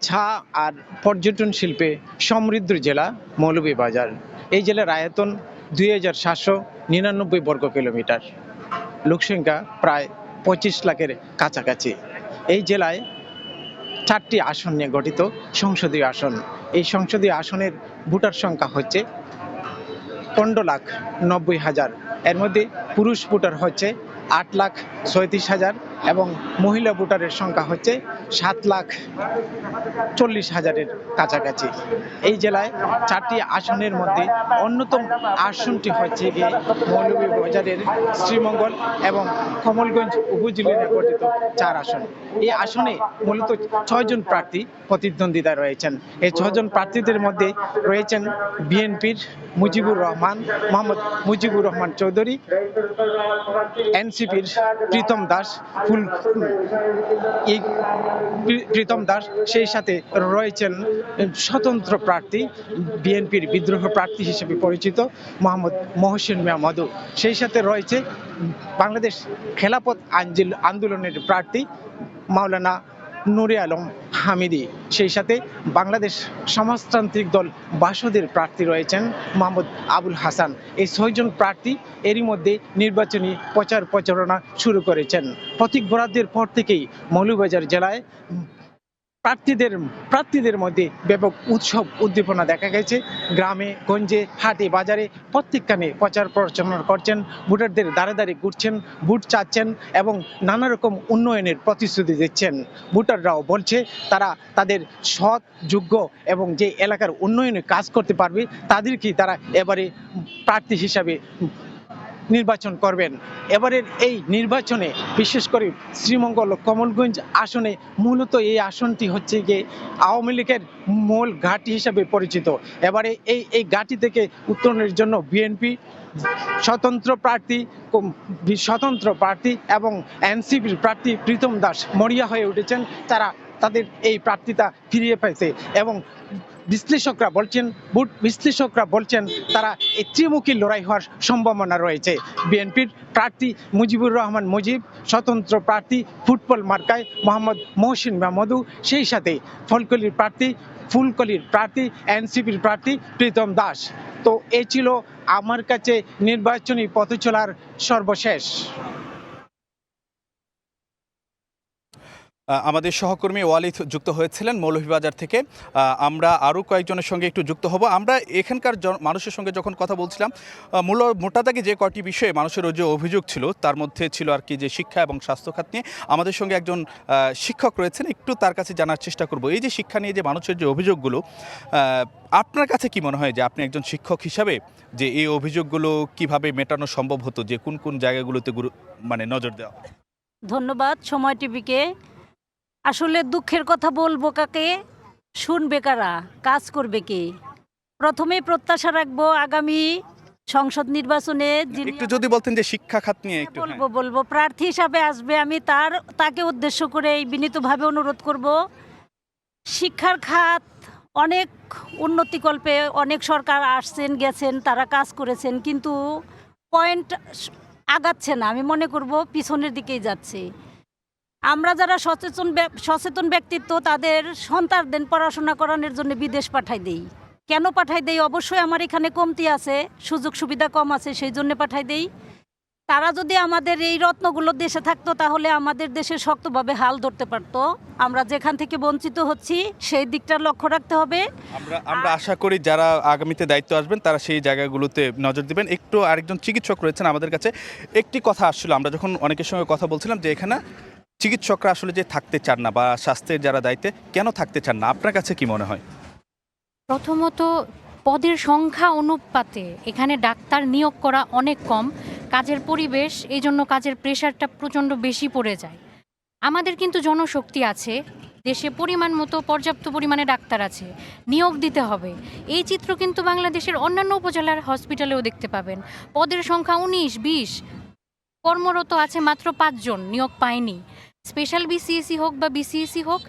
চা আর পর্যটন শিল্পে সমৃদ্ধ জেলা মৌলভীবাজার। এই জেলার আয়তন 2799 বর্গ কিলোমিটার, লোকসংখ্যা প্রায় 25 লাখের কাছাকাছি। এই জেলায় 4টি আসন নিয়ে গঠিত সংসদীয় আসন। এই সংসদীয় আসনের ভোটার সংখ্যা হচ্ছে 15,90,000। এর মধ্যে পুরুষ ভোটার হচ্ছে 8,37,000 এবং মহিলা ভোটারের সংখ্যা হচ্ছে 7,40,000-এর কাছাকাছি। এই জেলায় 4টি আসনের মধ্যে অন্যতম আসনটি হচ্ছে গিয়ে মৌলভীবাজারের শ্রীমঙ্গল এবং কমলগঞ্জ উপজেলা নিয়ে গঠিত 4 আসন। এই আসনে মূলত 6 জন প্রার্থী প্রতিদ্বন্দ্বিতা রয়েছেন। এই 6 জন প্রার্থীদের মধ্যে রয়েছেন বিএনপির মুজিবুর রহমান, মোহাম্মদ মুজিবুর রহমান চৌধুরী, এনসিপির প্রীতম দাস, প্রীতম দাস, সেই সাথে রয়েছেন স্বতন্ত্র প্রার্থী, বিএনপির বিদ্রোহ প্রার্থী হিসেবে পরিচিত মোহাম্মদ মহসিন মিয়া মধু, সেই সাথে রয়েছে বাংলাদেশ খেলাফত আন্দোলনের প্রার্থী মাওলানা নুরে আলম হামিদি, সেই সাথে বাংলাদেশ সমাজতান্ত্রিক দল বাসদের প্রার্থী রয়েছেন মোহাম্মদ আবুল হাসান। এই 6 জন প্রার্থী এরই মধ্যে নির্বাচনী প্রচারণা শুরু করেছেন। প্রতীক বরাদ্দের পর থেকেই মৌলভীবাজার জেলায় প্রার্থীদের মধ্যে ব্যাপক উৎসব উদ্দীপনা দেখা গেছে। গ্রামে গঞ্জে হাটে বাজারে প্রত্যেকখানে প্রচার প্রচারণা করছেন, ভোটারদের দ্বারে দ্বারে ঘুরছেন, ভোট চাচ্ছেন এবং নানা রকম উন্নয়নের প্রতিশ্রুতি দিচ্ছেন। ভোটাররাও বলছে তারা তাদের সৎ, যোগ্য এবং যে এলাকার উন্নয়নে কাজ করতে পারবে তাদেরকেই তারা এবারে প্রার্থী হিসাবে নির্বাচন করবেন। এবারের এই নির্বাচনে বিশেষ করে শ্রীমঙ্গল কমলগঞ্জ আসনে মূলত এই আসনটি হচ্ছে গিয়ে আওয়ামী লীগের মূল ঘাঁটি হিসাবে পরিচিত। এবারে এই ঘাঁটি থেকে উত্তরণের জন্য বিএনপি স্বতন্ত্র প্রার্থী এবং এনসিপির প্রার্থী প্রীতম দাস মরিয়া হয়ে উঠেছেন। তাদের এই প্রার্থিতা ফিরিয়ে পেয়েছে এবং বিশ্লেষকরা বলছেন তারা এই ত্রিমুখী লড়াই হওয়ার সম্ভাবনা রয়েছে। বিএনপির প্রার্থী মুজিবুর রহমান মুজিব, স্বতন্ত্র প্রার্থী ফুটবল মার্কায় মোহাম্মদ মহসিন মাহমুদু, সেই সাথে ফুলকলির প্রার্থী এনসিপির প্রার্থী প্রীতম দাস। তো এই ছিল আমার কাছে নির্বাচনী পথ চলার সর্বশেষ। আমাদের সহকর্মী ওয়ালিদ যুক্ত হয়েছিলেন মৌলভীবাজার থেকে। আমরা আরও কয়েকজনের সঙ্গে একটু যুক্ত হব। আমরা এখানকার মানুষের সঙ্গে যখন কথা বলছিলাম, মোটা দাগে যে কয়টি বিষয়ে মানুষের যে অভিযোগ ছিল তার মধ্যে ছিল আর কি যে শিক্ষা এবং স্বাস্থ্যখাত নিয়ে। আমাদের সঙ্গে একজন শিক্ষক রয়েছেন, একটু তার কাছে জানার চেষ্টা করব এই যে শিক্ষা নিয়ে যে মানুষের যে অভিযোগগুলো, আপনার কাছে কি মনে হয় যে আপনি একজন শিক্ষক হিসাবে যে এই অভিযোগগুলো কিভাবে মেটানো সম্ভব হতো, যে কোন কোন জায়গাগুলোতে মানে নজর দেওয়া? ধন্যবাদ সময় টিভিকে। আসলে দুঃখের কথা বলবো কাকে, শুনবে কারা, কাজ করবে কে? প্রথমেই প্রত্যাশা রাখবো আগামী সংসদ নির্বাচনে একটু যদি বলতেন যে শিক্ষা খাত নিয়ে একটু। বলবো প্রার্থী হিসাবে আসবে, আমি তাকে উদ্দেশ্য করে এই বিনীতভাবে অনুরোধ করব, শিক্ষার খাত অনেক উন্নতিকল্পে অনেক সরকার আসছেন গেছেন, তারা কাজ করেছেন, কিন্তু পয়েন্ট আগাচ্ছে না। আমি মনে করব পিছনের দিকেই যাচ্ছে। আমরা যারা সচেতন ব্যক্তিত্ব, তাদের সন্তানদের পড়াশোনা করানোর জন্য বিদেশ পাঠাই দেই। কেন পাঠাই দেই? অবশ্যই আমার এখানে কমতি আছে, সুযোগ সুবিধা কম আছে, সেই জন্য পাঠাই দেই। তারা যদি আমাদের এই রত্নগুলো দেশে থাকতো, তাহলে আমাদের দেশে শক্তভাবে হাল ধরতে পারতো। আমরা যেখান থেকে বঞ্চিত হচ্ছি সেই দিকটার লক্ষ্য রাখতে হবে। আমরা আশা করি যারা আগামীতে দায়িত্ব আসবেন তারা সেই জায়গাগুলোতে নজর দিবেন। একটু আরেকজন চিকিৎসক রয়েছেন আমাদের কাছে, একটি কথা আসছিল, আমরা যখন অনেকের সঙ্গে কথা বলছিলাম যে এখানে চিকিৎসকরা আসলে যে থাকতে চান না বা স্বাস্থ্যের যারা দায়িত্বে কেন থাকতে চান না, আপনার কাছে কি মনে হয়? প্রথমত পদের সংখ্যা অনুপাতে এখানে ডাক্তার নিয়োগ করা অনেক কম, কাজের পরিবেশ, এই জন্য কাজের প্রেশারটা প্রচণ্ড বেশি পড়ে যায়। আমাদের কিন্তু জনশক্তি আছে, দেশে পরিমাণ মতো পর্যাপ্ত পরিমাণে ডাক্তার আছে, নিয়োগ দিতে হবে। এই চিত্র কিন্তু বাংলাদেশের অন্যান্য উপজেলার হসপিটালেও দেখতে পাবেন। পদের সংখ্যা 19-20, কর্মরত আছে মাত্র 5 জন, নিয়োগ পায়নি। স্পেশাল বিসিএসি হোক বা বিসিএসি হোক,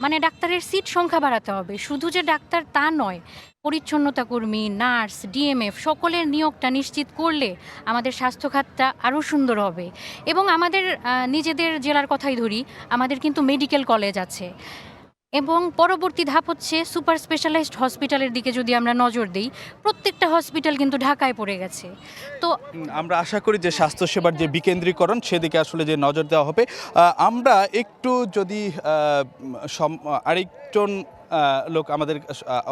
মানে ডাক্তারের সিট সংখ্যা বাড়াতে হবে। শুধু যে ডাক্তার তা নয়, পরিচ্ছন্নতা কর্মী, নার্স, ডিএমএফ সকলের নিয়োগটা নিশ্চিত করলে আমাদের স্বাস্থ্য খাতটা আরও সুন্দর হবে। এবং আমাদের নিজেদের জেলার কথাই ধরি, আমাদের কিন্তু মেডিকেল কলেজ আছে, এবং পরবর্তী ধাপ হচ্ছে সুপার স্পেশালাইজড হসপিটালের দিকে যদি আমরা নজর দিই, প্রত্যেকটা হসপিটাল কিন্তু ঢাকায় পড়ে গেছে। তো আমরা আশা করি যে স্বাস্থ্যসেবার যে বিকেন্দ্রীকরণ সেদিকে আসলে যে নজর দেওয়া হবে। আমরা একটু যদি আরেকজন লোক আমাদের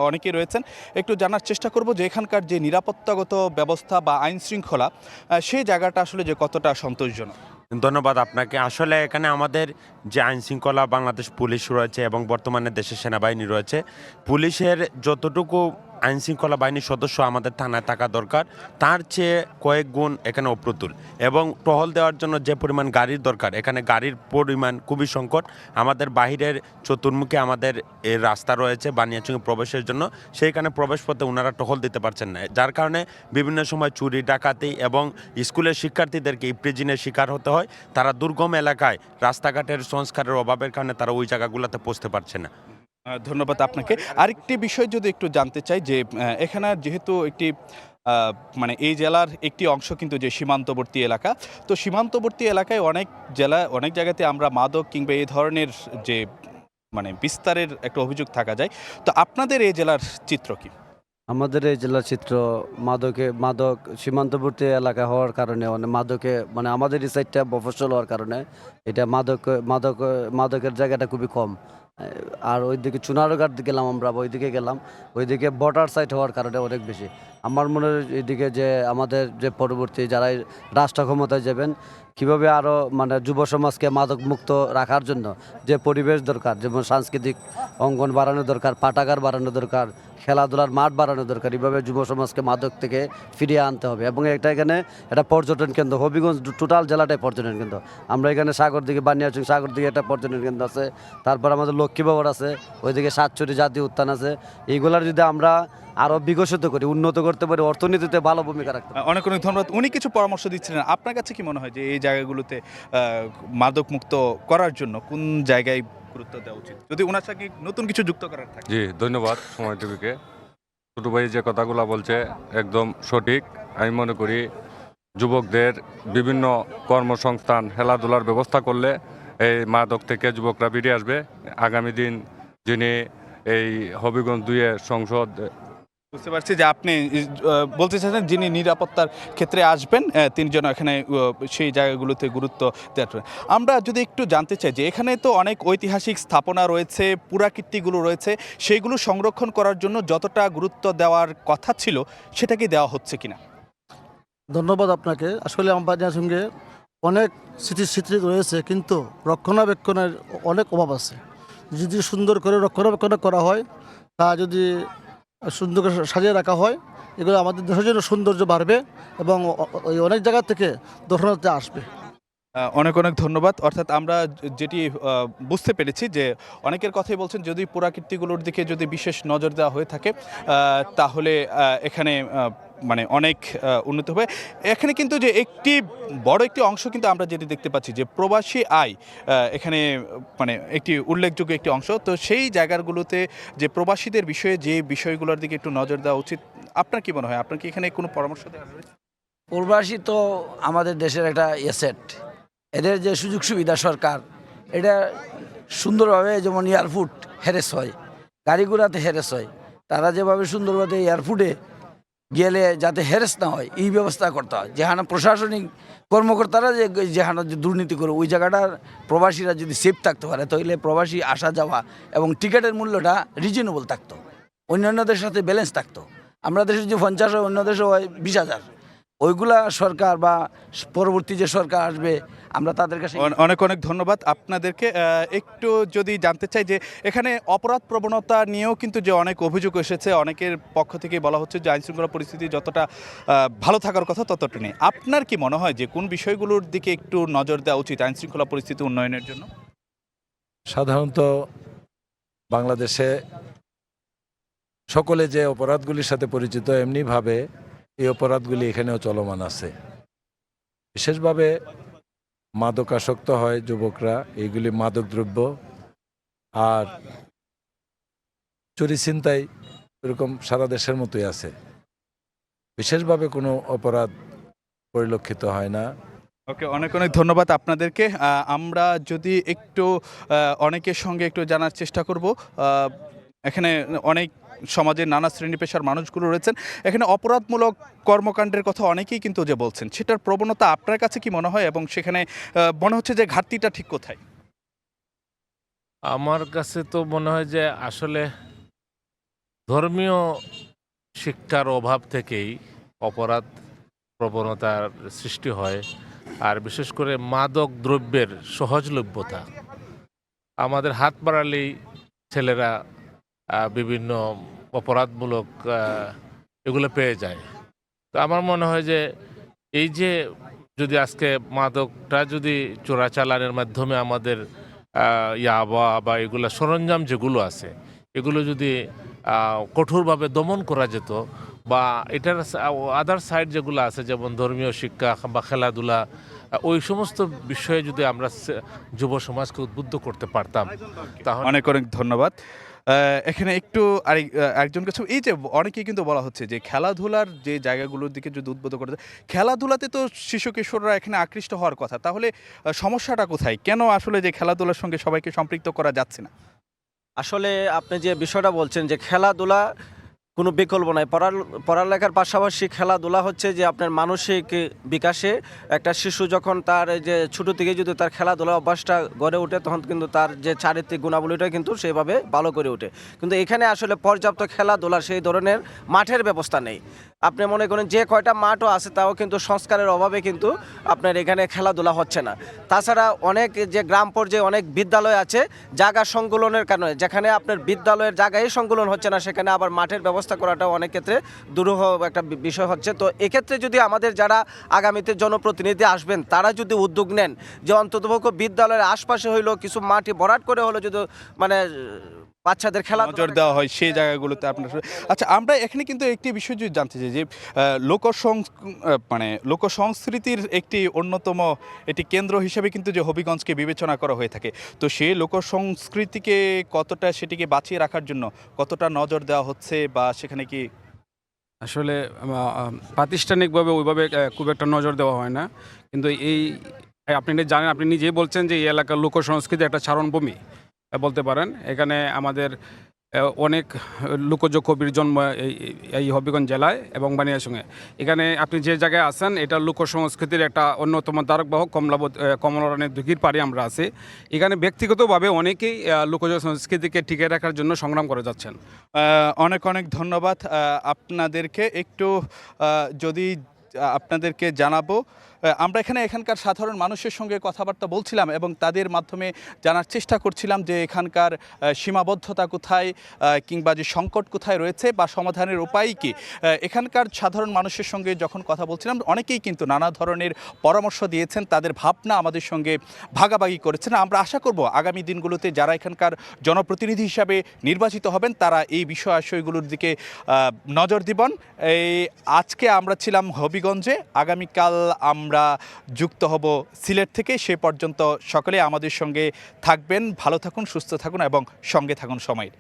অনেকেই রয়েছেন, একটু জানার চেষ্টা করব যে এখানকার যে নিরাপত্তাগত ব্যবস্থা বা আইন শৃঙ্খলা, সেই জায়গাটা আসলে যে কতটা সন্তোষজনক। ধন্যবাদ আপনাকে। আসলে এখানে আমাদের যে আইন শৃঙ্খলা, বাংলাদেশ পুলিশ রয়েছে এবং বর্তমানে দেশের সেনাবাহিনী রয়েছে, পুলিশের যতটুকু আইন শৃঙ্খলা বাহিনীর সদস্য আমাদের থানায় থাকা দরকার, তার চেয়ে কয়েক গুণ এখানে অপ্রতুল। এবং টহল দেওয়ার জন্য যে পরিমাণ গাড়ির দরকার, এখানে গাড়ির পরিমাণ খুবই সংকট। আমাদের বাহিরের চতুর্মুখে আমাদের এই রাস্তা রয়েছে বানিয়াচুঙে প্রবেশের জন্য, সেইখানে প্রবেশ পথে ওনারা টহল দিতে পারছেন না, যার কারণে বিভিন্ন সময় চুরি ডাকাতি এবং স্কুলের শিক্ষার্থীদেরকে ইপ্রিজিনের শিকার হতে হয়। তারা দুর্গম এলাকায় রাস্তাঘাটের সংস্কারের অভাবের কারণে তারা ওই জায়গাগুলোতে পৌঁছতে পারছে না। ধন্যবাদ আপনাকে। আরেকটি বিষয় যদি একটু জানতে চাই যে এখানে যেহেতু একটি মানে এই জেলার একটি অংশ কিন্তু যে সীমান্তবর্তী এলাকা, তো সীমান্তবর্তী এলাকায় অনেক জায়গাতে আমরা মাদক কিংবা এই ধরনের যে মানে বিস্তারের একটা অভিযোগ থাকা যায়। তো আপনাদের এই জেলার চিত্র কি? আমাদের এই জেলার চিত্র মাদক সীমান্তবর্তী এলাকা হওয়ার কারণে মাদকে মানে আমাদের এই সাইডটা মফস্বল হওয়ার কারণে এটা মাদকের জায়গাটা খুবই কম। আর ওইদিকে চুনারঘাট গেলাম, আমরা ওইদিকে গেলাম, ওইদিকে বর্ডার সাইড হওয়ার কারণে অনেক বেশি। আমার মনে হয় এইদিকে যে আমাদের যে পরবর্তী যারা রাষ্ট্র ক্ষমতায় যাবেন, কীভাবে আরও মানে যুব সমাজকে মাদক মুক্ত রাখার জন্য যে পরিবেশ দরকার, যেমন সাংস্কৃতিক অঙ্গন বাড়ানো দরকার, পাঠাগার বাড়ানো দরকার, খেলাধুলার মাঠ বাড়ানো দরকার, এইভাবে যুব সমাজকে মাদক থেকে ফিরিয়ে আনতে হবে। এবং এখানে একটা পর্যটন কেন্দ্র, হবিগঞ্জ টোটাল জেলাটাই পর্যটন কেন্দ্র। আমরা এখানে সাগর দিকে বানিয়াচুং সাগর দিকে একটা পর্যটন কেন্দ্র আছে, তারপর আমাদের লক্ষ্মীবাবর আছে, ওইদিকে সাতচুরি জাতীয় উদ্যান আছে। এইগুলার যদি আমরা আরও বিকশিত করি, উন্নত করতে পারি, অর্থনীতিতে ভালো ভূমিকা রাখতে পারি। অনেক ধন্যবাদ। উনি কিছু পরামর্শ দিচ্ছিলেন, আপনার কাছে কি মনে হয় যে এই জায়গাগুলোতে মাদক মুক্ত করার জন্য কোন জায়গায় গুরুত্ব দেওয়া উচিত, যদি ওনার সাথে নতুন কিছু যুক্ত করার থাকে? জি, ধন্যবাদ সময় টিভিকে। ছোটো ভাই যে কথাগুলো বলছে একদম সঠিক। আমি মনে করি যুবকদের বিভিন্ন কর্মসংস্থান, খেলাধুলার ব্যবস্থা করলে এই মাদক থেকে যুবকরা বেরিয়ে আসবে। আগামী দিন যিনি এই হবিগঞ্জ 2-এর সংসদ, বুঝতে পারছি যে আপনি বলতে চাচ্ছেন যিনি নিরাপত্তার ক্ষেত্রে আসবেন তিনি যেন এখানে সেই জায়গাগুলোতে গুরুত্ব দেওয়া। আমরা যদি একটু জানতে চাই যে এখানে তো অনেক ঐতিহাসিক স্থাপনা রয়েছে, পুরাকীর্তিগুলো রয়েছে, সেইগুলো সংরক্ষণ করার জন্য যতটা গুরুত্ব দেওয়ার কথা ছিল সেটা কি দেওয়া হচ্ছে কিনা? ধন্যবাদ আপনাকে। আসলে আমার সঙ্গে অনেক স্মৃতি রয়েছে, কিন্তু রক্ষণাবেক্ষণের অনেক অভাব আছে। যদি সুন্দর করে রক্ষণাবেক্ষণ করা হয়, তা যদি সুন্দর করে সাজিয়ে রাখা হয়, এগুলো আমাদের দেশের জন্য সৌন্দর্য বাড়বে এবং অনেক জায়গা থেকে দর্শনার্থী আসবে। অনেক অনেক ধন্যবাদ। অর্থাৎ আমরা যেটি বুঝতে পেরেছি যে অনেকের কথাই বলছেন যদি পুরাকীর্তিগুলোর দিকে যদি বিশেষ নজর দেওয়া হয়ে থাকে তাহলে এখানে মানে অনেক উন্নত হবে। এখানে কিন্তু যে একটি বড় একটি অংশ কিন্তু আমরা যেটি দেখতে পাচ্ছি যে প্রবাসী আয় এখানে মানে একটি উল্লেখযোগ্য একটি অংশ। তো সেই জায়গাগুলোতে যে প্রবাসীদের বিষয়ে যে বিষয়গুলোর দিকে একটু নজর দেওয়া উচিত, আপনার কি মনে হয়? আপনার কি এখানে কোনো পরামর্শ দেওয়া রয়েছে? প্রবাসী তো আমাদের দেশের একটা এসেট, এদের যে সুযোগ সুবিধা সরকার এটা সুন্দরভাবে, যেমন এয়ারপোর্ট হ্যারেস হয়, গাড়িগুড়াতে হ্যারেস হয়, তারা যেভাবে সুন্দরভাবে এয়ারপোর্টে গেলে যাতে হ্যারেস না হয় এই ব্যবস্থা করতে হয়। যেখানে প্রশাসনিক কর্মকর্তারা যেখানে দুর্নীতি করে ওই জায়গাটার প্রবাসীরা যদি সেফ থাকতে পারে তাহলে প্রবাসী আসা যাওয়া এবং টিকিটের মূল্যটা রিজনেবল থাকতো, অন্যান্য দেশের সাথে ব্যালেন্স থাকতো। আমরা দেশে যে 50 হয়, অন্য দেশে হয় 20,000। ওইগুলা সরকার বা পরবর্তী যে সরকার আসবে আমরা তাদের কাছে অনেক অনেক ধন্যবাদ আপনাদেরকে। একটু যদি জানতে চাই যে এখানে অপরাধ প্রবণতা নিয়েও কিন্তু যে অনেক অভিযোগ এসেছে, অনেকের পক্ষ থেকে বলা হচ্ছে যে আইনশৃঙ্খলা পরিস্থিতি যতটা ভালো থাকার কথা ততটা নেই। আপনার কি মনে হয় যে কোন বিষয়গুলোর দিকে একটু নজর দেওয়া উচিত আইনশৃঙ্খলা পরিস্থিতি উন্নয়নের জন্য? সাধারণত বাংলাদেশে সকলে যে অপরাধগুলির সাথে পরিচিত, এমনিভাবে এই অপরাধগুলি এখানেও চলমান আছে। বিশেষভাবে মাদকাসক্ত হয় যুবকরা, এইগুলি মাদকদ্রব্য আর চুরি ছিনতাই এরকম সারা দেশের মতোই আছে। বিশেষভাবে কোনো অপরাধ পরিলক্ষিত হয় না। ওকে, অনেক অনেক ধন্যবাদ আপনাদেরকে। আমরা যদি একটু অনেকের সঙ্গে একটু জানার চেষ্টা করব। এখানে অনেক সমাজের নানা শ্রেণী পেশার মানুষগুলো রয়েছেন। এখানে অপরাধমূলক কর্মকাণ্ডের কথা অনেকেই কিন্তু যে বলছেন, সেটার প্রবণতা আপনার কাছে কি মনে হয় এবং সেখানে মনে হচ্ছে যে ঘাটতিটা ঠিক কোথায়? আমার কাছে তো মনে হয় যে আসলে ধর্মীয় শিক্ষার অভাব থেকেই অপরাধ প্রবণতার সৃষ্টি হয়, আর বিশেষ করে মাদক দ্রব্যের সহজলভ্যতা। আমাদের হাত বাড়ালেই ছেলেরা বিভিন্ন অপরাধমূলক এগুলো পেয়ে যায়। তো আমার মনে হয় যে এই যে যদি আজকে মাদকটা যদি চোরাচালানের মাধ্যমে আমাদের ইয়াবা বা এগুলো সরঞ্জাম যেগুলো আছে এগুলো যদি কঠোরভাবে দমন করা যেত, বা এটার আদার সাইড যেগুলো আছে যেমন ধর্মীয় শিক্ষা বা খেলাধুলা, ওই সমস্ত বিষয়ে যদি আমরা যুব সমাজকে উদ্বুদ্ধ করতে পারতাম তাহলে। অনেক অনেক ধন্যবাদ। এখানে একটু একজন কাছে এই যে অনেকেই কিন্তু বলা হচ্ছে যে খেলাধুলার যে জায়গাগুলোর দিকে যদি উদ্বুদ্ধ করে, খেলাধুলাতে তো শিশু কিশোররা এখানে আকৃষ্ট হওয়ার কথা, তাহলে সমস্যাটা কোথায়? কেন আসলে যে খেলাধুলার সঙ্গে সবাইকে সম্পৃক্ত করা যাচ্ছে না? আসলে আপনি যে বিষয়টা বলছেন যে খেলাধুলা কোনো বিকল্প নাই, পড়ালেখার পাশাপাশি খেলাধুলা হচ্ছে যে আপনার মানসিক বিকাশে একটা শিশু যখন তার যে ছোটো থেকে যদি তার খেলাধুলা অভ্যাসটা গড়ে ওঠে তখন কিন্তু তার যে চারিত্রিক গুণাবলীটা কিন্তু সেভাবে ভালো করে ওঠে। কিন্তু এখানে আসলে পর্যাপ্ত খেলাধুলার সেই ধরনের মাঠের ব্যবস্থা নেই। আপনি মনে করেন যে কয়টা মাঠও আছে তাও কিন্তু সংস্কারের অভাবে কিন্তু আপনার এখানে খেলাধুলা হচ্ছে না। তাছাড়া অনেক যে গ্রাম পর্যায়ে অনেক বিদ্যালয় আছে জায়গা সংকুলনের কারণে, যেখানে আপনার বিদ্যালয়ের জায়গায় সংকুলন হচ্ছে না সেখানে আবার মাঠের ব্যবস্থা করাটাও অনেক ক্ষেত্রে দুরূহ একটা বিষয় হচ্ছে। তো এক্ষেত্রে যদি আমাদের যারা আগামীতে জনপ্রতিনিধি আসবেন তারা যদি উদ্যোগ নেন যে অন্ততপক্ষ বিদ্যালয়ের আশপাশে হইলেও কিছু মাটি ভরাট করে হলো যদি মানে বাচ্চাদের খেলা নজর দেওয়া হয় সেই জায়গাগুলোতে আপনার। আচ্ছা, আমরা এখানে কিন্তু একটি বিষয় যদি জানতে চাই যে লোকসংস্কৃতির একটি অন্যতম একটি কেন্দ্র হিসেবে কিন্তু যে হবিগঞ্জকে বিবেচনা করা হয়ে থাকে, তো সেই লোকসংস্কৃতিকে কতটা সেটিকে বাঁচিয়ে রাখার জন্য কতটা নজর দেওয়া হচ্ছে বা সেখানে কি আসলে প্রাতিষ্ঠানিকভাবে ওইভাবে খুব একটা নজর দেওয়া হয় না। কিন্তু এই আপনি জানেন, আপনি নিজেই বলছেন যে এই এলাকার লোকসংস্কৃতি একটা চারণভূমি বলতে পারেন। এখানে আমাদের অনেক লোকজ কবির জন্ম এই হবিগঞ্জ জেলায় এবং বানিয়াচংয়ে। এখানে আপনি যে জায়গায় আছেন এটা লোকসংস্কৃতির একটা অন্যতম ধারকবাহক কমলারানীর দিঘির পাড়ে আমরা আছি। এখানে ব্যক্তিগতভাবে অনেকেই লোকজ সংস্কৃতিকে টিকে রাখার জন্য সংগ্রাম করে যাচ্ছেন। অনেক অনেক ধন্যবাদ আপনাদেরকে। একটু যদি আপনাদেরকে জানাবো আমরা এখানকার সাধারণ মানুষের সঙ্গে কথাবার্তা বলছিলাম এবং তাদের মাধ্যমে জানার চেষ্টা করছিলাম যে এখানকার সীমাবদ্ধতা কোথায় কিংবা যে সংকট কোথায় রয়েছে বা সমাধানের উপায় কি। এখানকার সাধারণ মানুষের সঙ্গে যখন কথা বলছিলাম অনেকেই কিন্তু নানা ধরনের পরামর্শ দিয়েছেন, তাদের ভাবনা আমাদের সঙ্গে ভাগাভাগি করেছেন। আমরা আশা করব আগামী দিনগুলোতে যারা এখানকার জনপ্রতিনিধি হিসাবে নির্বাচিত হবেন তারা এই বিষয়গুলোর দিকে নজর দিবেন। আজকে আমরা ছিলাম হবিগঞ্জে, আগামীকাল আমরা যুক্ত হব সিলেট থেকে। সে পর্যন্ত সকলে আমাদের সঙ্গে থাকবেন, ভালো থাকুন, সুস্থ থাকুন এবং সঙ্গে থাকুন সময়ের।